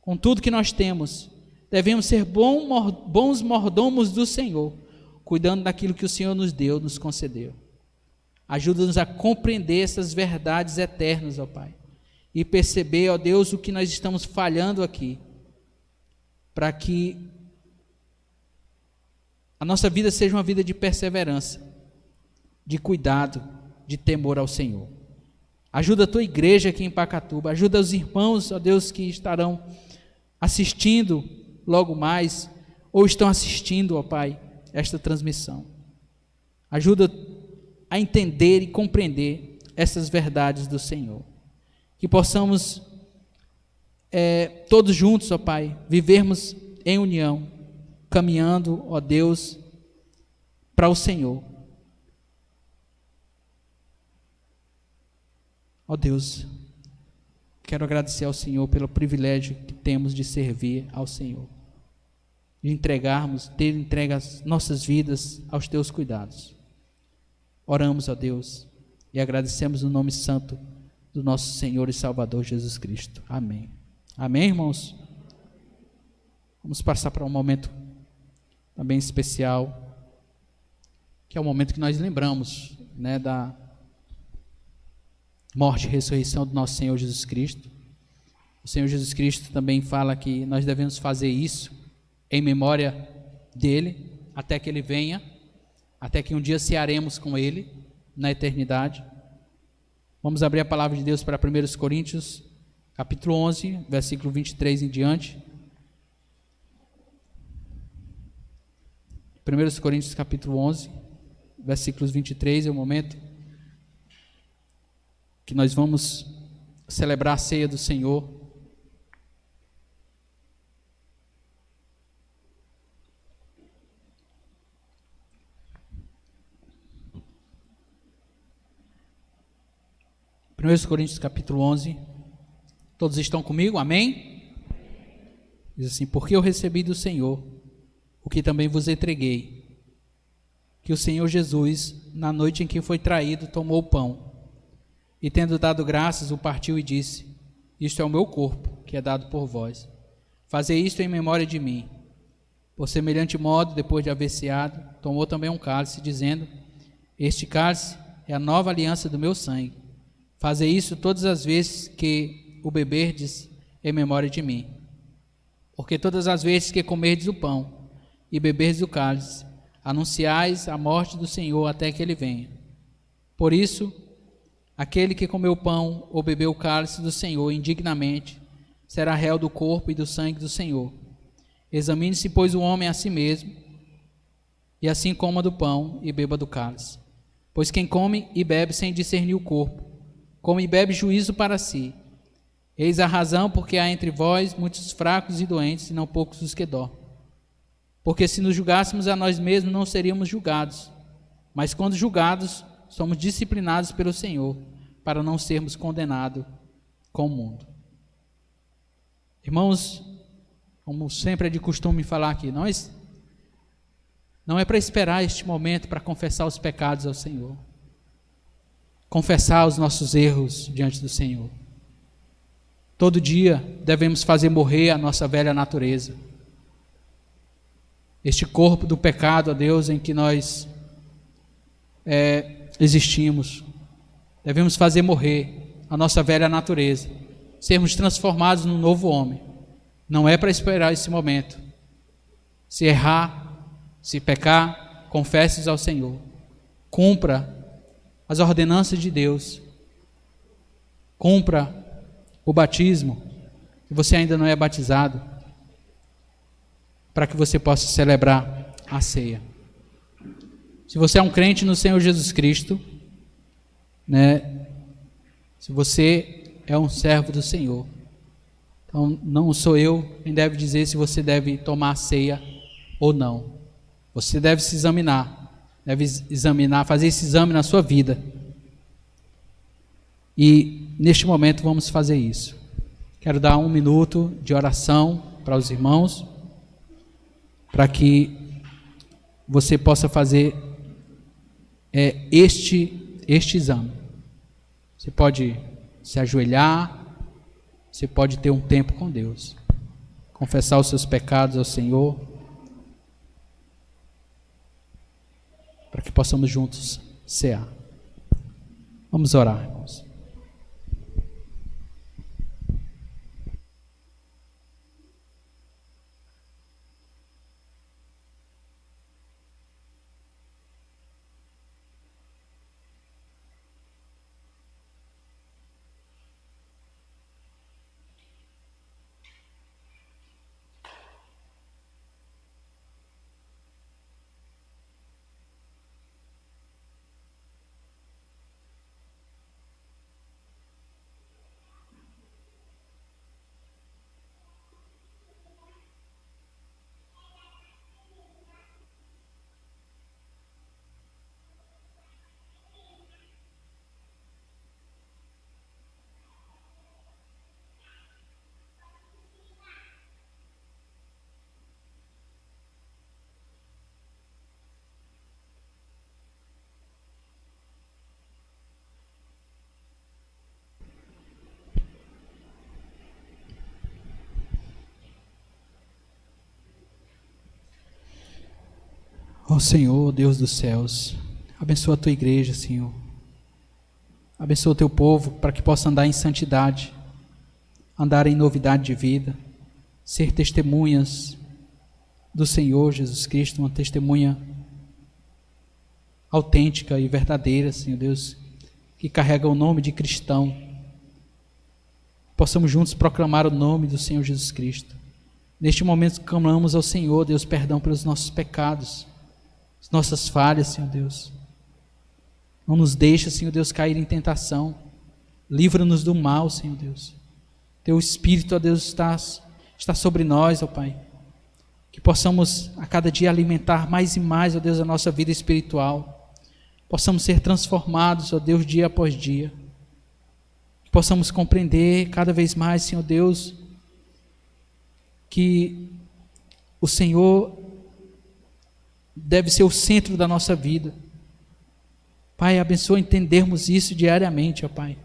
com tudo que nós temos, devemos ser bons mordomos do Senhor, cuidando daquilo que o Senhor nos deu, nos concedeu. Ajuda-nos a compreender essas verdades eternas, ó Pai, e perceber, ó Deus, o que nós estamos falhando aqui, para que a nossa vida seja uma vida de perseverança, de cuidado, de temor ao Senhor. Ajuda a tua igreja aqui em Pacatuba, ajuda os irmãos, ó Deus, que estarão assistindo logo mais, ou estão assistindo, ó Pai, esta transmissão. Ajuda a entender e compreender essas verdades do Senhor. Que possamos todos juntos, ó Pai, vivermos em união, caminhando, ó Deus, para o Senhor. Ó Deus, quero agradecer ao Senhor pelo privilégio que temos de servir ao Senhor, de ter entregue as nossas vidas aos teus cuidados. Oramos, ó Deus, e agradecemos no nome santo do nosso Senhor e Salvador Jesus Cristo. Amém. Amém, irmãos? Vamos passar para um momento também especial, que é o momento que nós lembramos, né, da morte e ressurreição do nosso Senhor Jesus Cristo. O Senhor Jesus Cristo também fala que nós devemos fazer isso em memória dele, até que ele venha, até que um dia cearemos com ele na eternidade. Vamos abrir a palavra de Deus para 1 Coríntios, capítulo 11, versículo 23 em diante. 1 Coríntios, capítulo 11, versículos 23, é o momento que nós vamos celebrar a ceia do Senhor. Primeiro Coríntios capítulo 11, todos estão comigo? Amém? Diz assim: porque eu recebi do Senhor o que também vos entreguei, que o Senhor Jesus, na noite em que foi traído, tomou o pão, e tendo dado graças, o partiu e disse: isto é o meu corpo, que é dado por vós. Fazei isto em memória de mim. Por semelhante modo, depois de haver ceado, tomou também um cálice, dizendo: este cálice é a nova aliança do meu sangue. Fazei isso todas as vezes que o beberdes em memória de mim. Porque todas as vezes que comerdes o pão e beberdes o cálice, anunciais a morte do Senhor até que ele venha. Por isso, aquele que comeu o pão ou bebeu o cálice do Senhor indignamente, será réu do corpo e do sangue do Senhor. Examine-se, pois, o homem a si mesmo, e assim coma do pão e beba do cálice. Pois quem come e bebe sem discernir o corpo, come e bebe juízo para si. Eis a razão porque há entre vós muitos fracos e doentes, e não poucos os que dormem. Porque se nos julgássemos a nós mesmos, não seríamos julgados. Mas quando julgados, somos disciplinados pelo Senhor, para não sermos condenados com o mundo. Irmãos, como sempre é de costume falar aqui, nós não é para esperar este momento para confessar os pecados ao Senhor. Confessar os nossos erros diante do Senhor. Todo dia devemos fazer morrer a nossa velha natureza. Este corpo do pecado, ó Deus, em que nós existimos. Devemos fazer morrer a nossa velha natureza. Sermos transformados num novo homem. Não é para esperar esse momento. Se errar, se pecar, confesse ao Senhor. Cumpra as ordenanças de Deus. Cumpra o batismo, se você ainda não é batizado, para que você possa celebrar a ceia. Se você é um crente no Senhor Jesus Cristo, né? Se você é um servo do Senhor, então não sou eu quem deve dizer se você deve tomar a ceia ou não. Você deve se examinar. Deve examinar, fazer esse exame na sua vida. E neste momento vamos fazer isso. Quero dar 1 minuto de oração para os irmãos, para que você possa fazer este exame. Você pode se ajoelhar, você pode ter um tempo com Deus, confessar os seus pecados ao Senhor, para que possamos juntos cear. Vamos orar, irmãos. Ó Senhor, Deus dos céus, abençoa a tua igreja, Senhor. Abençoa o teu povo para que possa andar em santidade, andar em novidade de vida, ser testemunhas do Senhor Jesus Cristo, uma testemunha autêntica e verdadeira, Senhor Deus, que carrega o nome de cristão. Possamos juntos proclamar o nome do Senhor Jesus Cristo. Neste momento clamamos ao Senhor, Deus, perdão pelos nossos pecados, as nossas falhas, Senhor Deus. Não nos deixa, Senhor Deus, cair em tentação. Livra-nos do mal, Senhor Deus. Teu Espírito, ó Deus, está sobre nós, ó Pai. Que possamos a cada dia alimentar mais e mais, ó Deus, a nossa vida espiritual. Possamos ser transformados, ó Deus, dia após dia. Que possamos compreender cada vez mais, Senhor Deus, que o Senhor deve ser o centro da nossa vida. Pai, abençoa entendermos isso diariamente, ó Pai.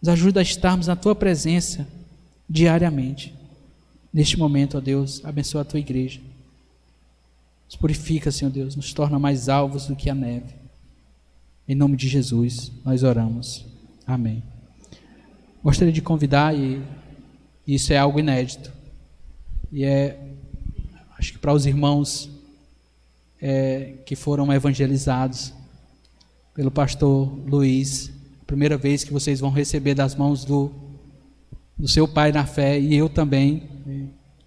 Nos ajuda a estarmos na Tua presença diariamente. Neste momento, ó Deus, abençoa a Tua igreja. Nos purifica, Senhor Deus, nos torna mais alvos do que a neve. Em nome de Jesus, nós oramos. Amém. Gostaria de convidar, e isso é algo inédito, e acho que para os irmãos que foram evangelizados pelo pastor Luiz, primeira vez que vocês vão receber das mãos do seu pai na fé, e eu também,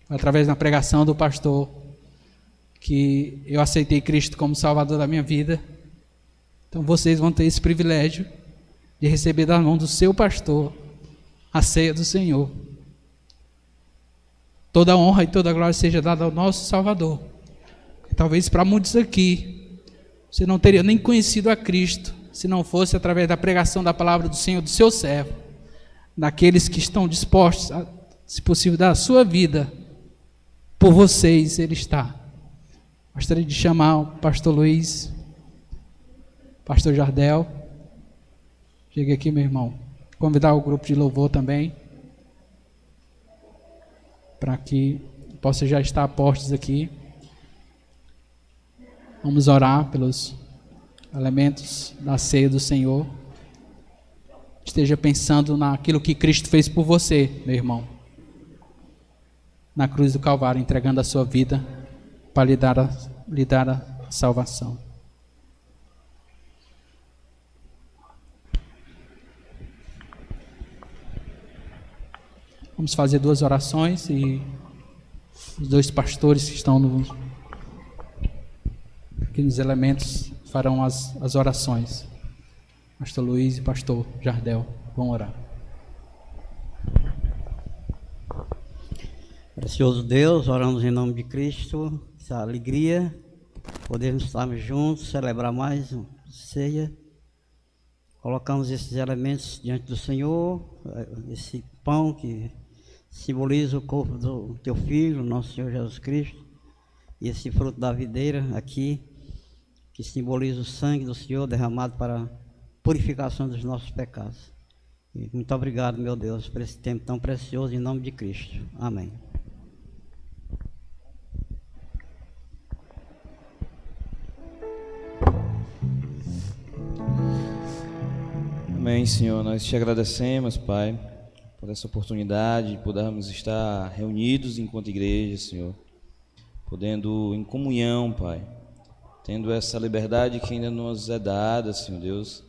através da pregação do pastor, que eu aceitei Cristo como Salvador da minha vida. Então vocês vão ter esse privilégio de receber das mãos do seu pastor a ceia do Senhor. Toda a honra e toda a glória seja dada ao nosso Salvador. E talvez para muitos aqui, você não teria nem conhecido a Cristo, se não fosse através da pregação da palavra do Senhor, do seu servo, daqueles que estão dispostos a, se possível, dar a sua vida por vocês. Ele está. Gostaria de chamar o pastor Luiz, pastor Jardel. Chegue aqui, meu irmão. Convidar o grupo de louvor também, para que possa já estar a postos aqui. Vamos orar pelos elementos da ceia do Senhor. Esteja pensando naquilo que Cristo fez por você, meu irmão, na cruz do Calvário, entregando a sua vida para lhe dar a salvação. Vamos fazer 2 orações, e os 2 pastores que estão aqui nos elementos farão as orações. Pastor Luiz e pastor Jardel vão orar. Precioso Deus, oramos em nome de Cristo, essa alegria, podermos estarmos juntos, celebrar mais uma ceia. Colocamos esses elementos diante do Senhor, esse pão que simboliza o corpo do Teu Filho, nosso Senhor Jesus Cristo, e esse fruto da videira aqui, que simboliza o sangue do Senhor derramado para a purificação dos nossos pecados. E muito obrigado, meu Deus, por esse tempo tão precioso, em nome de Cristo. Amém. Amém, Senhor. Nós te agradecemos, Pai, por essa oportunidade de podermos estar reunidos enquanto igreja, Senhor, podendo em comunhão, Pai, tendo essa liberdade que ainda nos é dada, Senhor Deus,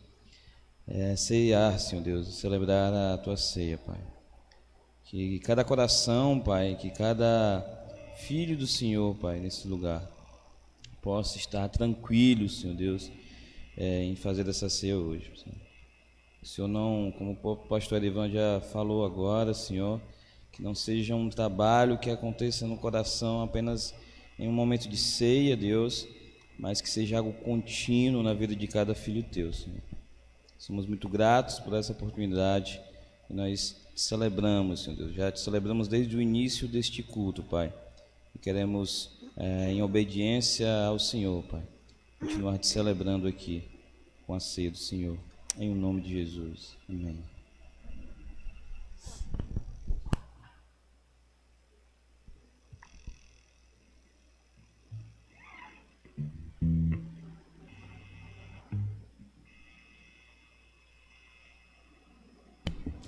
ceiar, Senhor Deus, celebrar a Tua ceia, Pai. Que cada coração, Pai, que cada filho do Senhor, Pai, nesse lugar, possa estar tranquilo, Senhor Deus, em fazer essa ceia hoje, Senhor. O Senhor não, como o pastor Ivan já falou agora, Senhor, que não seja um trabalho que aconteça no coração apenas em um momento de ceia, Deus, mas que seja algo contínuo na vida de cada filho Teu, Senhor. Somos muito gratos por essa oportunidade e nós te celebramos, Senhor Deus. Já te celebramos desde o início deste culto, Pai. E queremos, em obediência ao Senhor, Pai, continuar te celebrando aqui com a ceia do Senhor. Em nome de Jesus. Amém.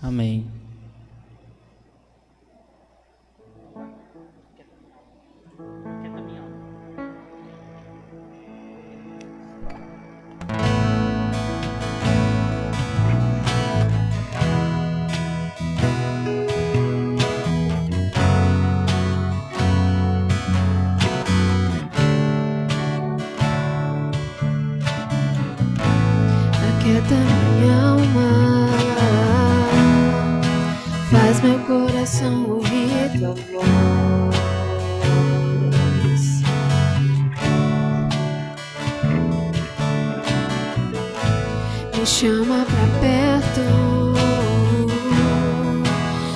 Amém. Aquieta minha alma, faz meu coração ouvir tua voz. Me chama pra perto,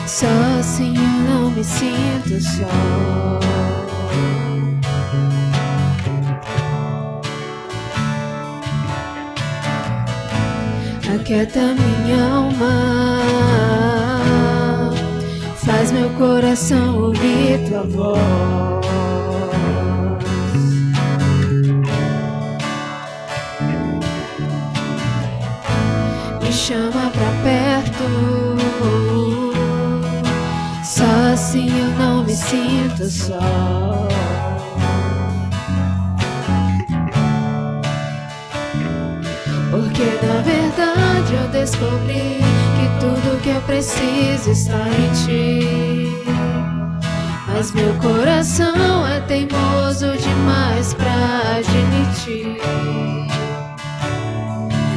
só assim eu não me sinto só. Aquieta minha alma, faz meu coração ouvir tua voz. Me chama pra perto, só assim eu não me sinto só. Porque na verdade eu descobri que tudo que eu preciso está em ti. Mas meu coração é teimoso demais pra admitir.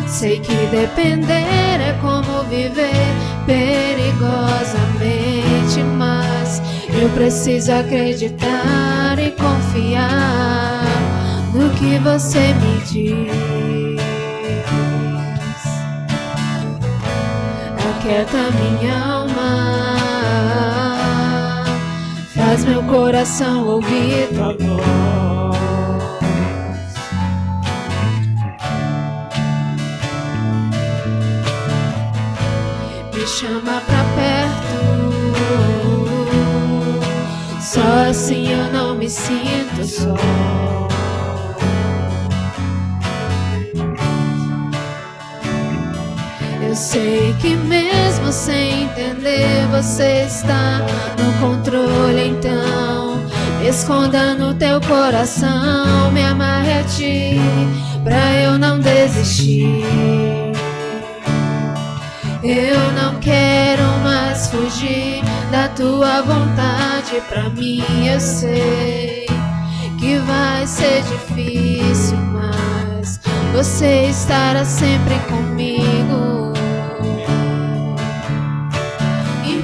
Sei que depender é como viver perigosamente, mas eu preciso acreditar e confiar no que você me diz. Aquieta minha alma, faz meu coração ouvir tua voz. Me chama pra perto, só assim eu não me sinto só. Eu sei que mesmo sem entender você está no controle, então me esconda no teu coração, me amarre a ti pra eu não desistir. Eu não quero mais fugir da tua vontade, pra mim eu sei que vai ser difícil, mas você estará sempre comigo.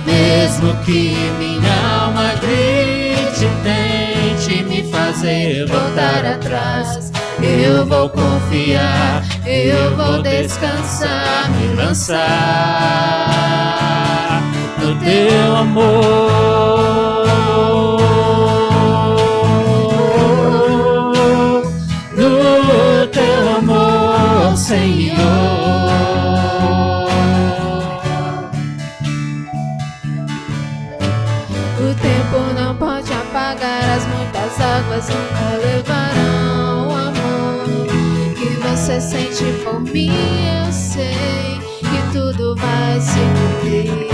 Mesmo que minha alma grite, tente me fazer voltar atrás, eu vou confiar, eu vou descansar, me lançar no teu amor, no teu amor, Senhor. O tempo não pode apagar, as muitas águas nunca levarão o amor que você sente por mim. Eu sei que tudo vai se cumprir.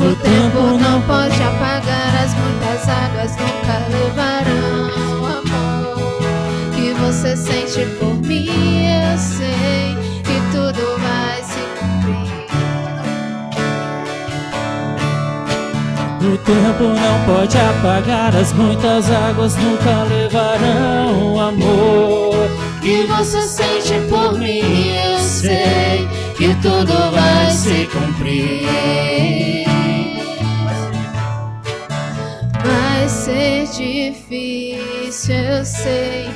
O tempo não pode apagar, as muitas águas nunca levarão o amor que você sente por mim. Eu sei que tudo vai se cumprir. O tempo não pode apagar, as muitas águas nunca levarão o amor que você sente por mim. Eu sei que tudo vai se cumprir. Vai ser difícil, eu sei,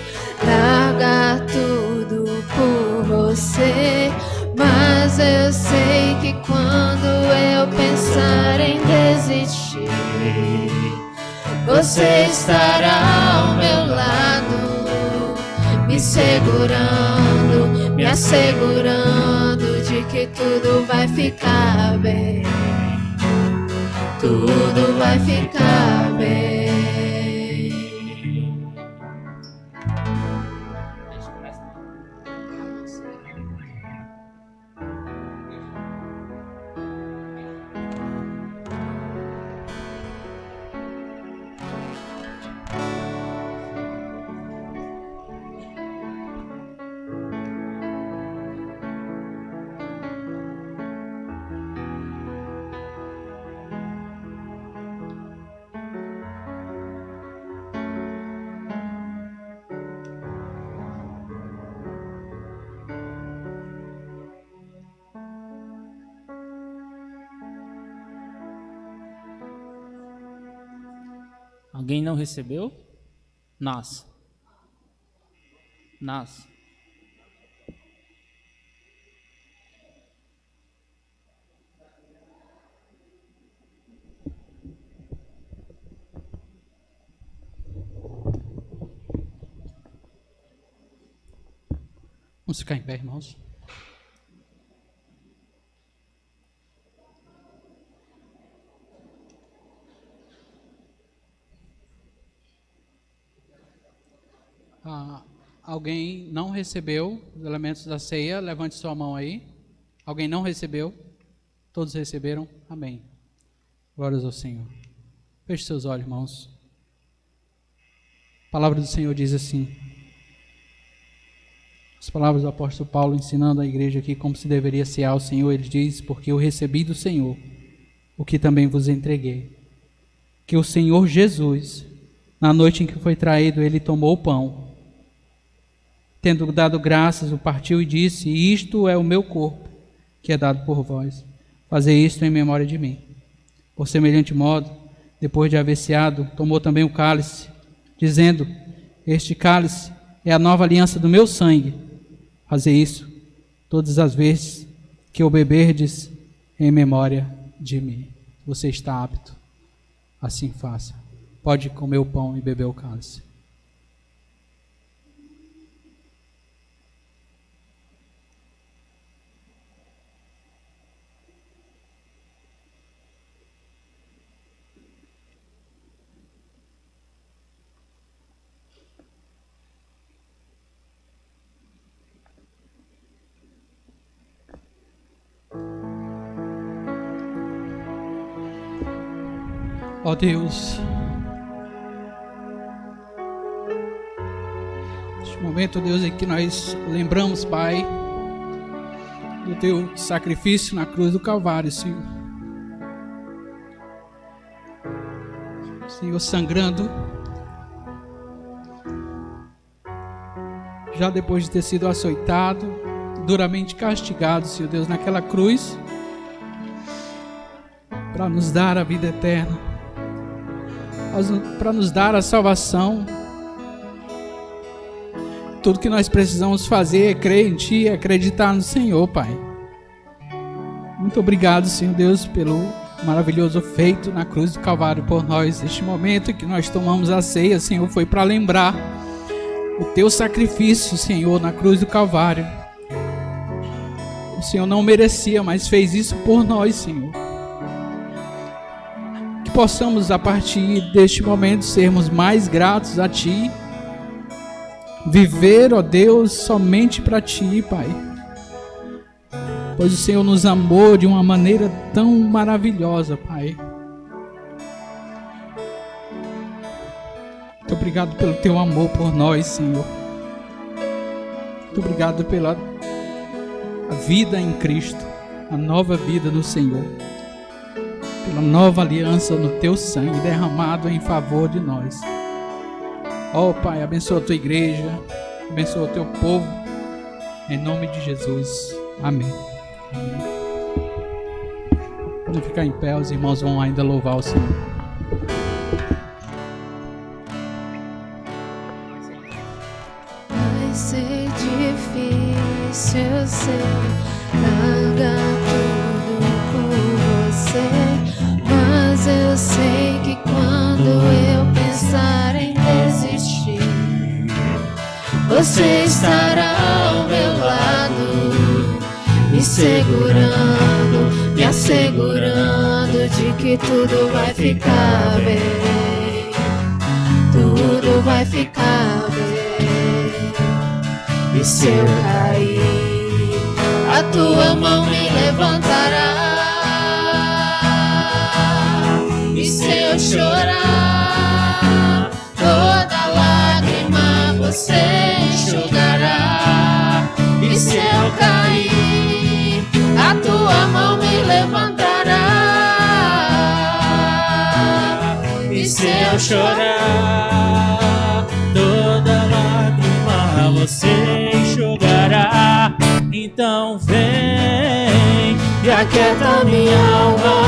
largar tudo por você, mas eu sei que quando eu pensar em desistir, você estará ao meu lado, me segurando, me assegurando de que tudo vai ficar bem. Tudo vai ficar bem. Alguém não recebeu? Nasce. Vamos ficar em pé, irmãos. Alguém não recebeu os elementos da ceia? Levante sua mão aí. Alguém não recebeu? Todos receberam? Amém. Glórias ao Senhor. Feche seus olhos, irmãos. A palavra do Senhor diz assim. As palavras do apóstolo Paulo ensinando a igreja aqui como se deveria ser ao Senhor. Ele diz, porque eu recebi do Senhor o que também vos entreguei. Que o Senhor Jesus, na noite em que foi traído, ele tomou o pão. Tendo dado graças, o partiu e disse, isto é o meu corpo, que é dado por vós. Fazei isto em memória de mim. Por semelhante modo, depois de haver ceado, tomou também o cálice, dizendo, este cálice é a nova aliança do meu sangue. Fazei isso todas as vezes que o beberdes em memória de mim. Você está apto, assim faça. Pode comer o pão e beber o cálice. Ó Deus, neste momento, Deus, em que nós lembramos, Pai, do Teu sacrifício na cruz do Calvário, Senhor. Senhor, sangrando, já depois de ter sido açoitado, duramente castigado, Senhor Deus, naquela cruz, para nos dar a vida eterna, para nos dar a salvação. Tudo que nós precisamos fazer é crer em Ti, é acreditar no Senhor, Pai. Muito obrigado, Senhor Deus, pelo maravilhoso feito na cruz do Calvário por nós. Este momento em que nós tomamos a ceia, Senhor, foi para lembrar o Teu sacrifício, Senhor, na cruz do Calvário. O Senhor não merecia, mas fez isso por nós, Senhor. Que possamos, a partir deste momento, sermos mais gratos a Ti. Viver, ó Deus, somente para Ti, Pai. Pois o Senhor nos amou de uma maneira tão maravilhosa, Pai. Muito obrigado pelo Teu amor por nós, Senhor. Muito obrigado pela vida em Cristo, a nova vida no Senhor. Pela nova aliança no Teu sangue derramado em favor de nós. Ó Pai, abençoa a Tua igreja, abençoa o Teu povo, em nome de Jesus. Amém. Amém. Quando ficar em pé, os irmãos vão ainda louvar o Senhor. Vai ser difícil, eu sei, largar tudo por você, mas eu sei que quando eu pensar em desistir, você estará ao meu lado, me segurando, me assegurando de que tudo vai ficar bem, tudo vai ficar bem. E se eu cair, a Tua mão me levantará. E se eu chorar, toda lágrima você enxugará. E se eu cair, a Tua mão me levantará. E se eu chorar, toda lágrima você enxugará. Então vem e aquieta minha alma.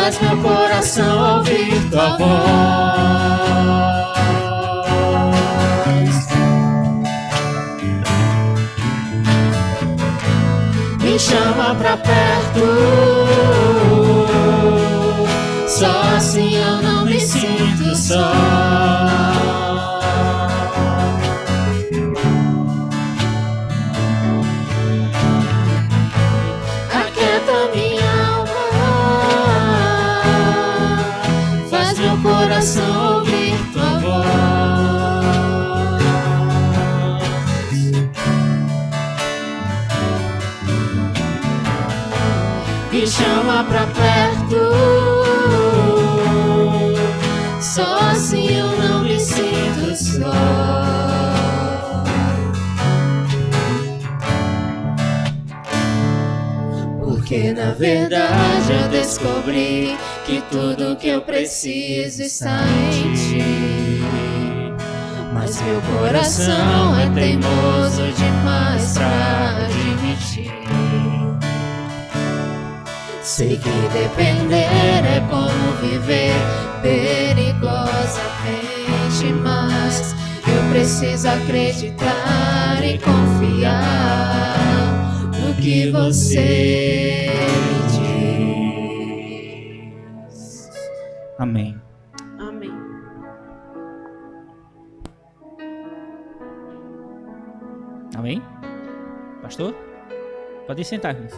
faz meu coração ouvir tua voz. Me chama pra perto, só assim eu não me sinto só. Aquieta minha alma, faz meu coração ouvir tua voz. Me chama pra perto, só assim eu não me sinto só. Porque na verdade eu descobri que tudo que eu preciso está em ti. Mas meu coração é teimoso demais pra admitir. Sei que depender é como viver perigosamente, mas eu preciso acreditar e confiar no que você diz. Amém. Amém. Amém? Pastor? Pode sentar, irmãos.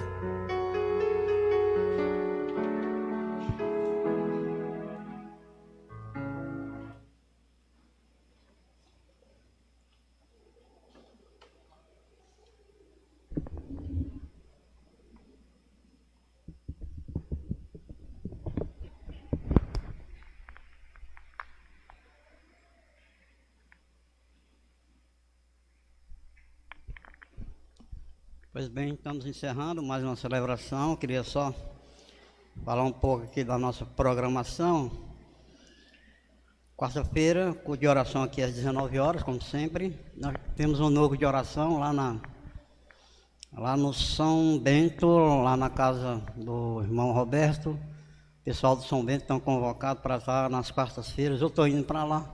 Pois bem, estamos encerrando mais uma celebração. Queria só falar um pouco aqui da nossa programação. Quarta-feira, culto de oração aqui às 19 horas, como sempre. Nós temos um novo de oração lá no São Bento, lá na casa do irmão Roberto. O pessoal do São Bento estão convocados para estar nas quartas-feiras. Eu estou indo para lá.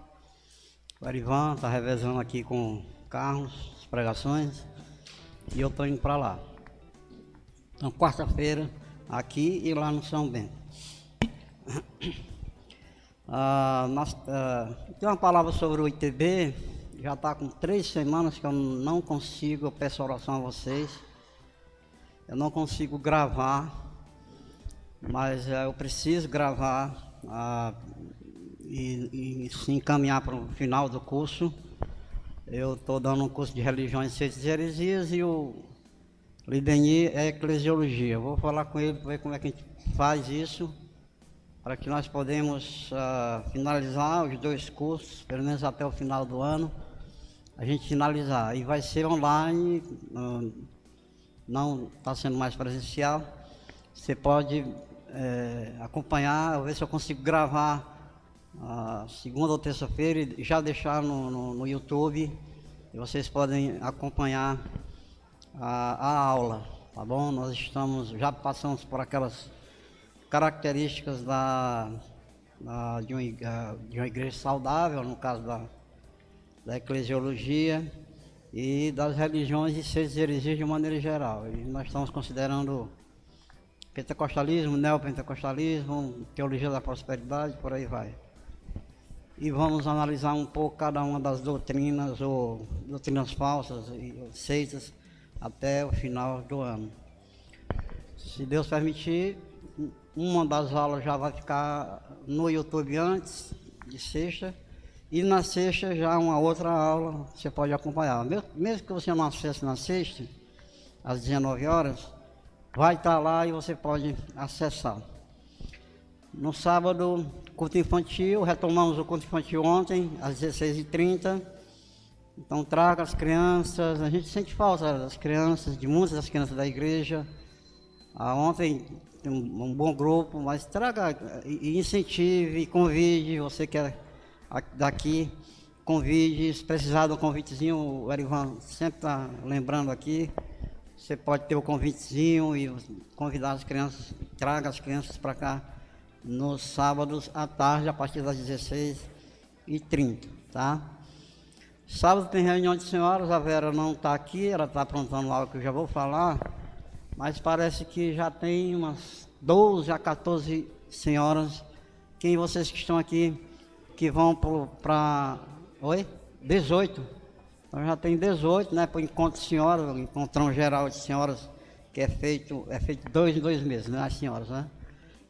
O Arivan está revezando aqui com Carlos, as pregações. E eu estou indo para lá. Então, quarta-feira, aqui e lá no São Bento. Tem uma palavra sobre o ITB. Já está com 3 semanas que eu não consigo, eu peço oração a vocês. Eu não consigo gravar, mas eu preciso gravar e se encaminhar para o final do curso. Eu estou dando um curso de religiões, ciências e heresias e o Lideni é eclesiologia. Eu vou falar com ele para ver como é que a gente faz isso, para que nós podemos finalizar os 2 cursos, pelo menos até o final do ano, a gente finalizar. E vai ser online, não está sendo mais presencial. Você pode acompanhar, ver se eu consigo gravar segunda ou terça-feira e já deixar no YouTube, e vocês podem acompanhar a aula, tá bom? Nós já passamos por aquelas características de uma igreja saudável, no caso da eclesiologia e das religiões e ciências e heresias de maneira geral. E nós estamos considerando pentecostalismo, neopentecostalismo, teologia da prosperidade, por aí vai. E vamos analisar um pouco cada uma das doutrinas, ou doutrinas falsas e seitas, até o final do ano. Se Deus permitir, uma das aulas já vai ficar no YouTube antes de sexta, e na sexta já uma outra aula você pode acompanhar. Mesmo que você não acesse na sexta, às 19 horas, vai estar lá e você pode acessar. No sábado, culto infantil, retomamos o culto infantil ontem, às 16h30. Então traga as crianças, a gente sente falta das crianças, de muitas das crianças da igreja. Ontem tem um bom grupo, mas traga e incentive, e convide, você que é daqui, convide, se precisar de um convitezinho, o Erivan sempre está lembrando aqui, você pode ter o convitezinho e convidar as crianças, traga as crianças para cá, nos sábados à tarde, a partir das 16h30, tá? Sábado tem reunião de senhoras, a Vera não está aqui, ela está aprontando algo que eu já vou falar, mas parece que já tem umas 12 a 14 senhoras. Quem vocês que estão aqui, que vão para... Oi? 18. Então já tem 18, né? Para o encontro de senhoras, o encontrão geral de senhoras, que é feito 2 em 2 meses, né? As senhoras, né?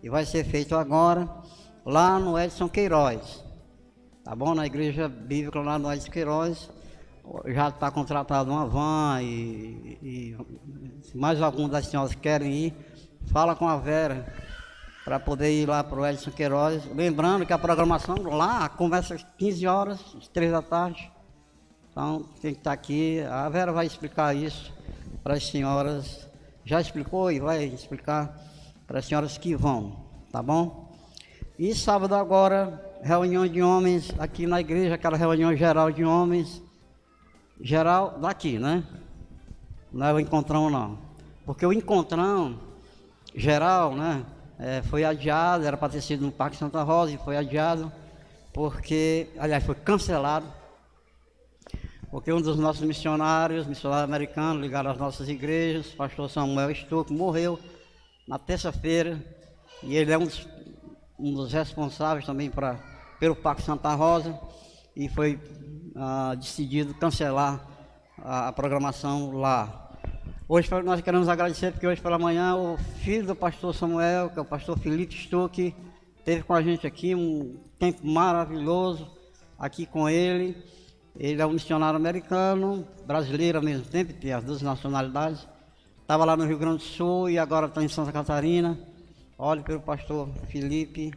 E vai ser feito agora, lá no Edson Queiroz. Tá bom? Na igreja bíblica lá no Edson Queiroz. Já está contratado uma van e se mais algum das senhoras querem ir, fala com a Vera para poder ir lá para o Edson Queiroz. Lembrando que a programação lá começa às 15 horas, às 3 da tarde. Então tem que estar aqui. A Vera vai explicar isso para as senhoras. Já explicou e vai explicar para as senhoras que vão, tá bom? E sábado agora, reunião de homens aqui na igreja, aquela reunião geral de homens. Geral daqui, né? Não é o encontrão não. Porque o encontrão geral, né? Foi adiado, era para ter sido no Parque Santa Rosa e foi adiado, porque, aliás, foi cancelado, porque um dos nossos missionários americanos, ligados às nossas igrejas, o pastor Samuel Stuck, morreu na terça-feira, e ele é um dos responsáveis também pelo Parque Santa Rosa, e foi decidido cancelar a programação lá. Hoje nós queremos agradecer, porque hoje pela manhã o filho do pastor Samuel, que é o pastor Felipe Stuck, esteve com a gente aqui, um tempo maravilhoso aqui com ele. Ele é um missionário americano, brasileiro ao mesmo tempo, tem as duas nacionalidades. Estava lá no Rio Grande do Sul e agora está em Santa Catarina. Olhe pelo pastor Felipe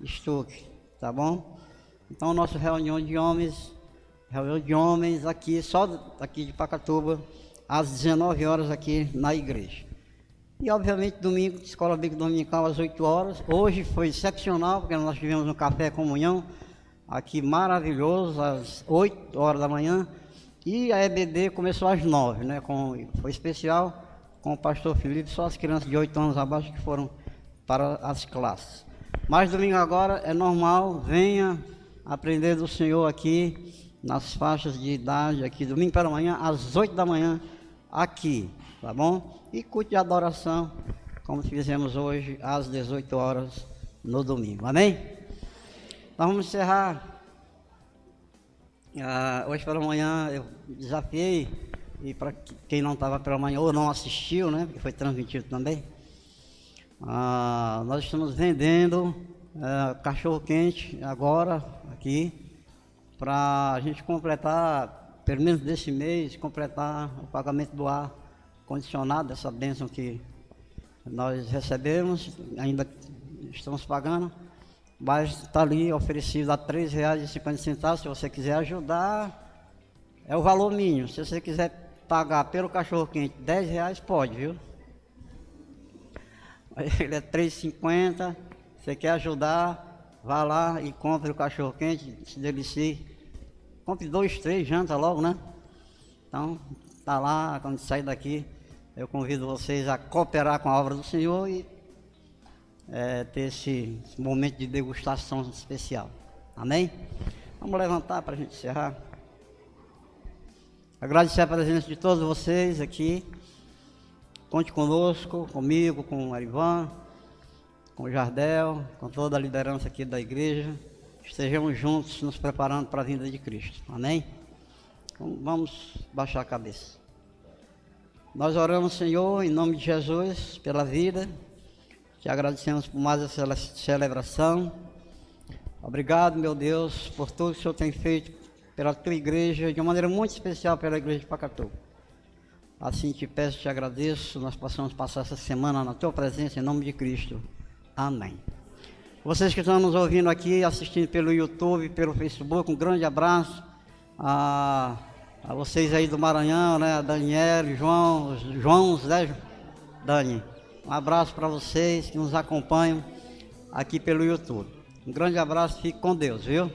Stuck, tá bom? Então, nossa reunião de homens aqui, só aqui de Pacatuba, às 19 horas aqui na igreja. E obviamente domingo, escola bíblica dominical às 8 horas. Hoje foi excepcional, porque nós tivemos um café comunhão aqui maravilhoso, às 8 horas da manhã. E a EBD começou às 9, né? Foi especial com o pastor Felipe, só as crianças de 8 anos abaixo que foram para as classes. Mas domingo agora é normal, venha aprender do Senhor aqui, nas faixas de idade, aqui domingo pela manhã, às 8 da manhã, aqui, tá bom? E culto de adoração, como fizemos hoje, às 18 horas, no domingo, amém? Nós vamos encerrar. Hoje pela manhã eu desafiei, e para quem não estava pela manhã ou não assistiu, né, porque foi transmitido também, nós estamos vendendo cachorro quente agora, aqui, para a gente completar, pelo menos desse mês, completar o pagamento do ar condicionado, essa bênção que nós recebemos, ainda estamos pagando, mas está ali oferecido a R$ 3,50, se você quiser ajudar, é o valor mínimo. Se você quiser pagar pelo cachorro quente R$10, pode, viu? Ele é R$ 3,50, você quer ajudar, vá lá e compre o cachorro quente, se delicie. Compre 2, 3, janta logo, né? Então, tá lá, quando sair daqui, eu convido vocês a cooperar com a obra do Senhor e ter esse momento de degustação especial. Amém? Vamos levantar para a gente encerrar. Agradecer a presença de todos vocês aqui. Conte conosco, comigo, com o Arivan, com o Jardel, com toda a liderança aqui da igreja. Estejamos juntos nos preparando para a vinda de Cristo. Amém? Então, vamos baixar a cabeça. Nós oramos, Senhor, em nome de Jesus, pela vida. Te agradecemos por mais essa celebração. Obrigado, meu Deus, por tudo que o Senhor tem feito pela tua igreja, de uma maneira muito especial pela igreja de Pacatuba. Assim te peço, te agradeço. Nós possamos passar essa semana na tua presença, em nome de Cristo. Amém. Vocês que estão nos ouvindo aqui, assistindo pelo YouTube, pelo Facebook, um grande abraço a vocês aí do Maranhão, né? A Daniela, João, né? Dani, um abraço para vocês que nos acompanham aqui pelo YouTube. Um grande abraço, fique com Deus, viu?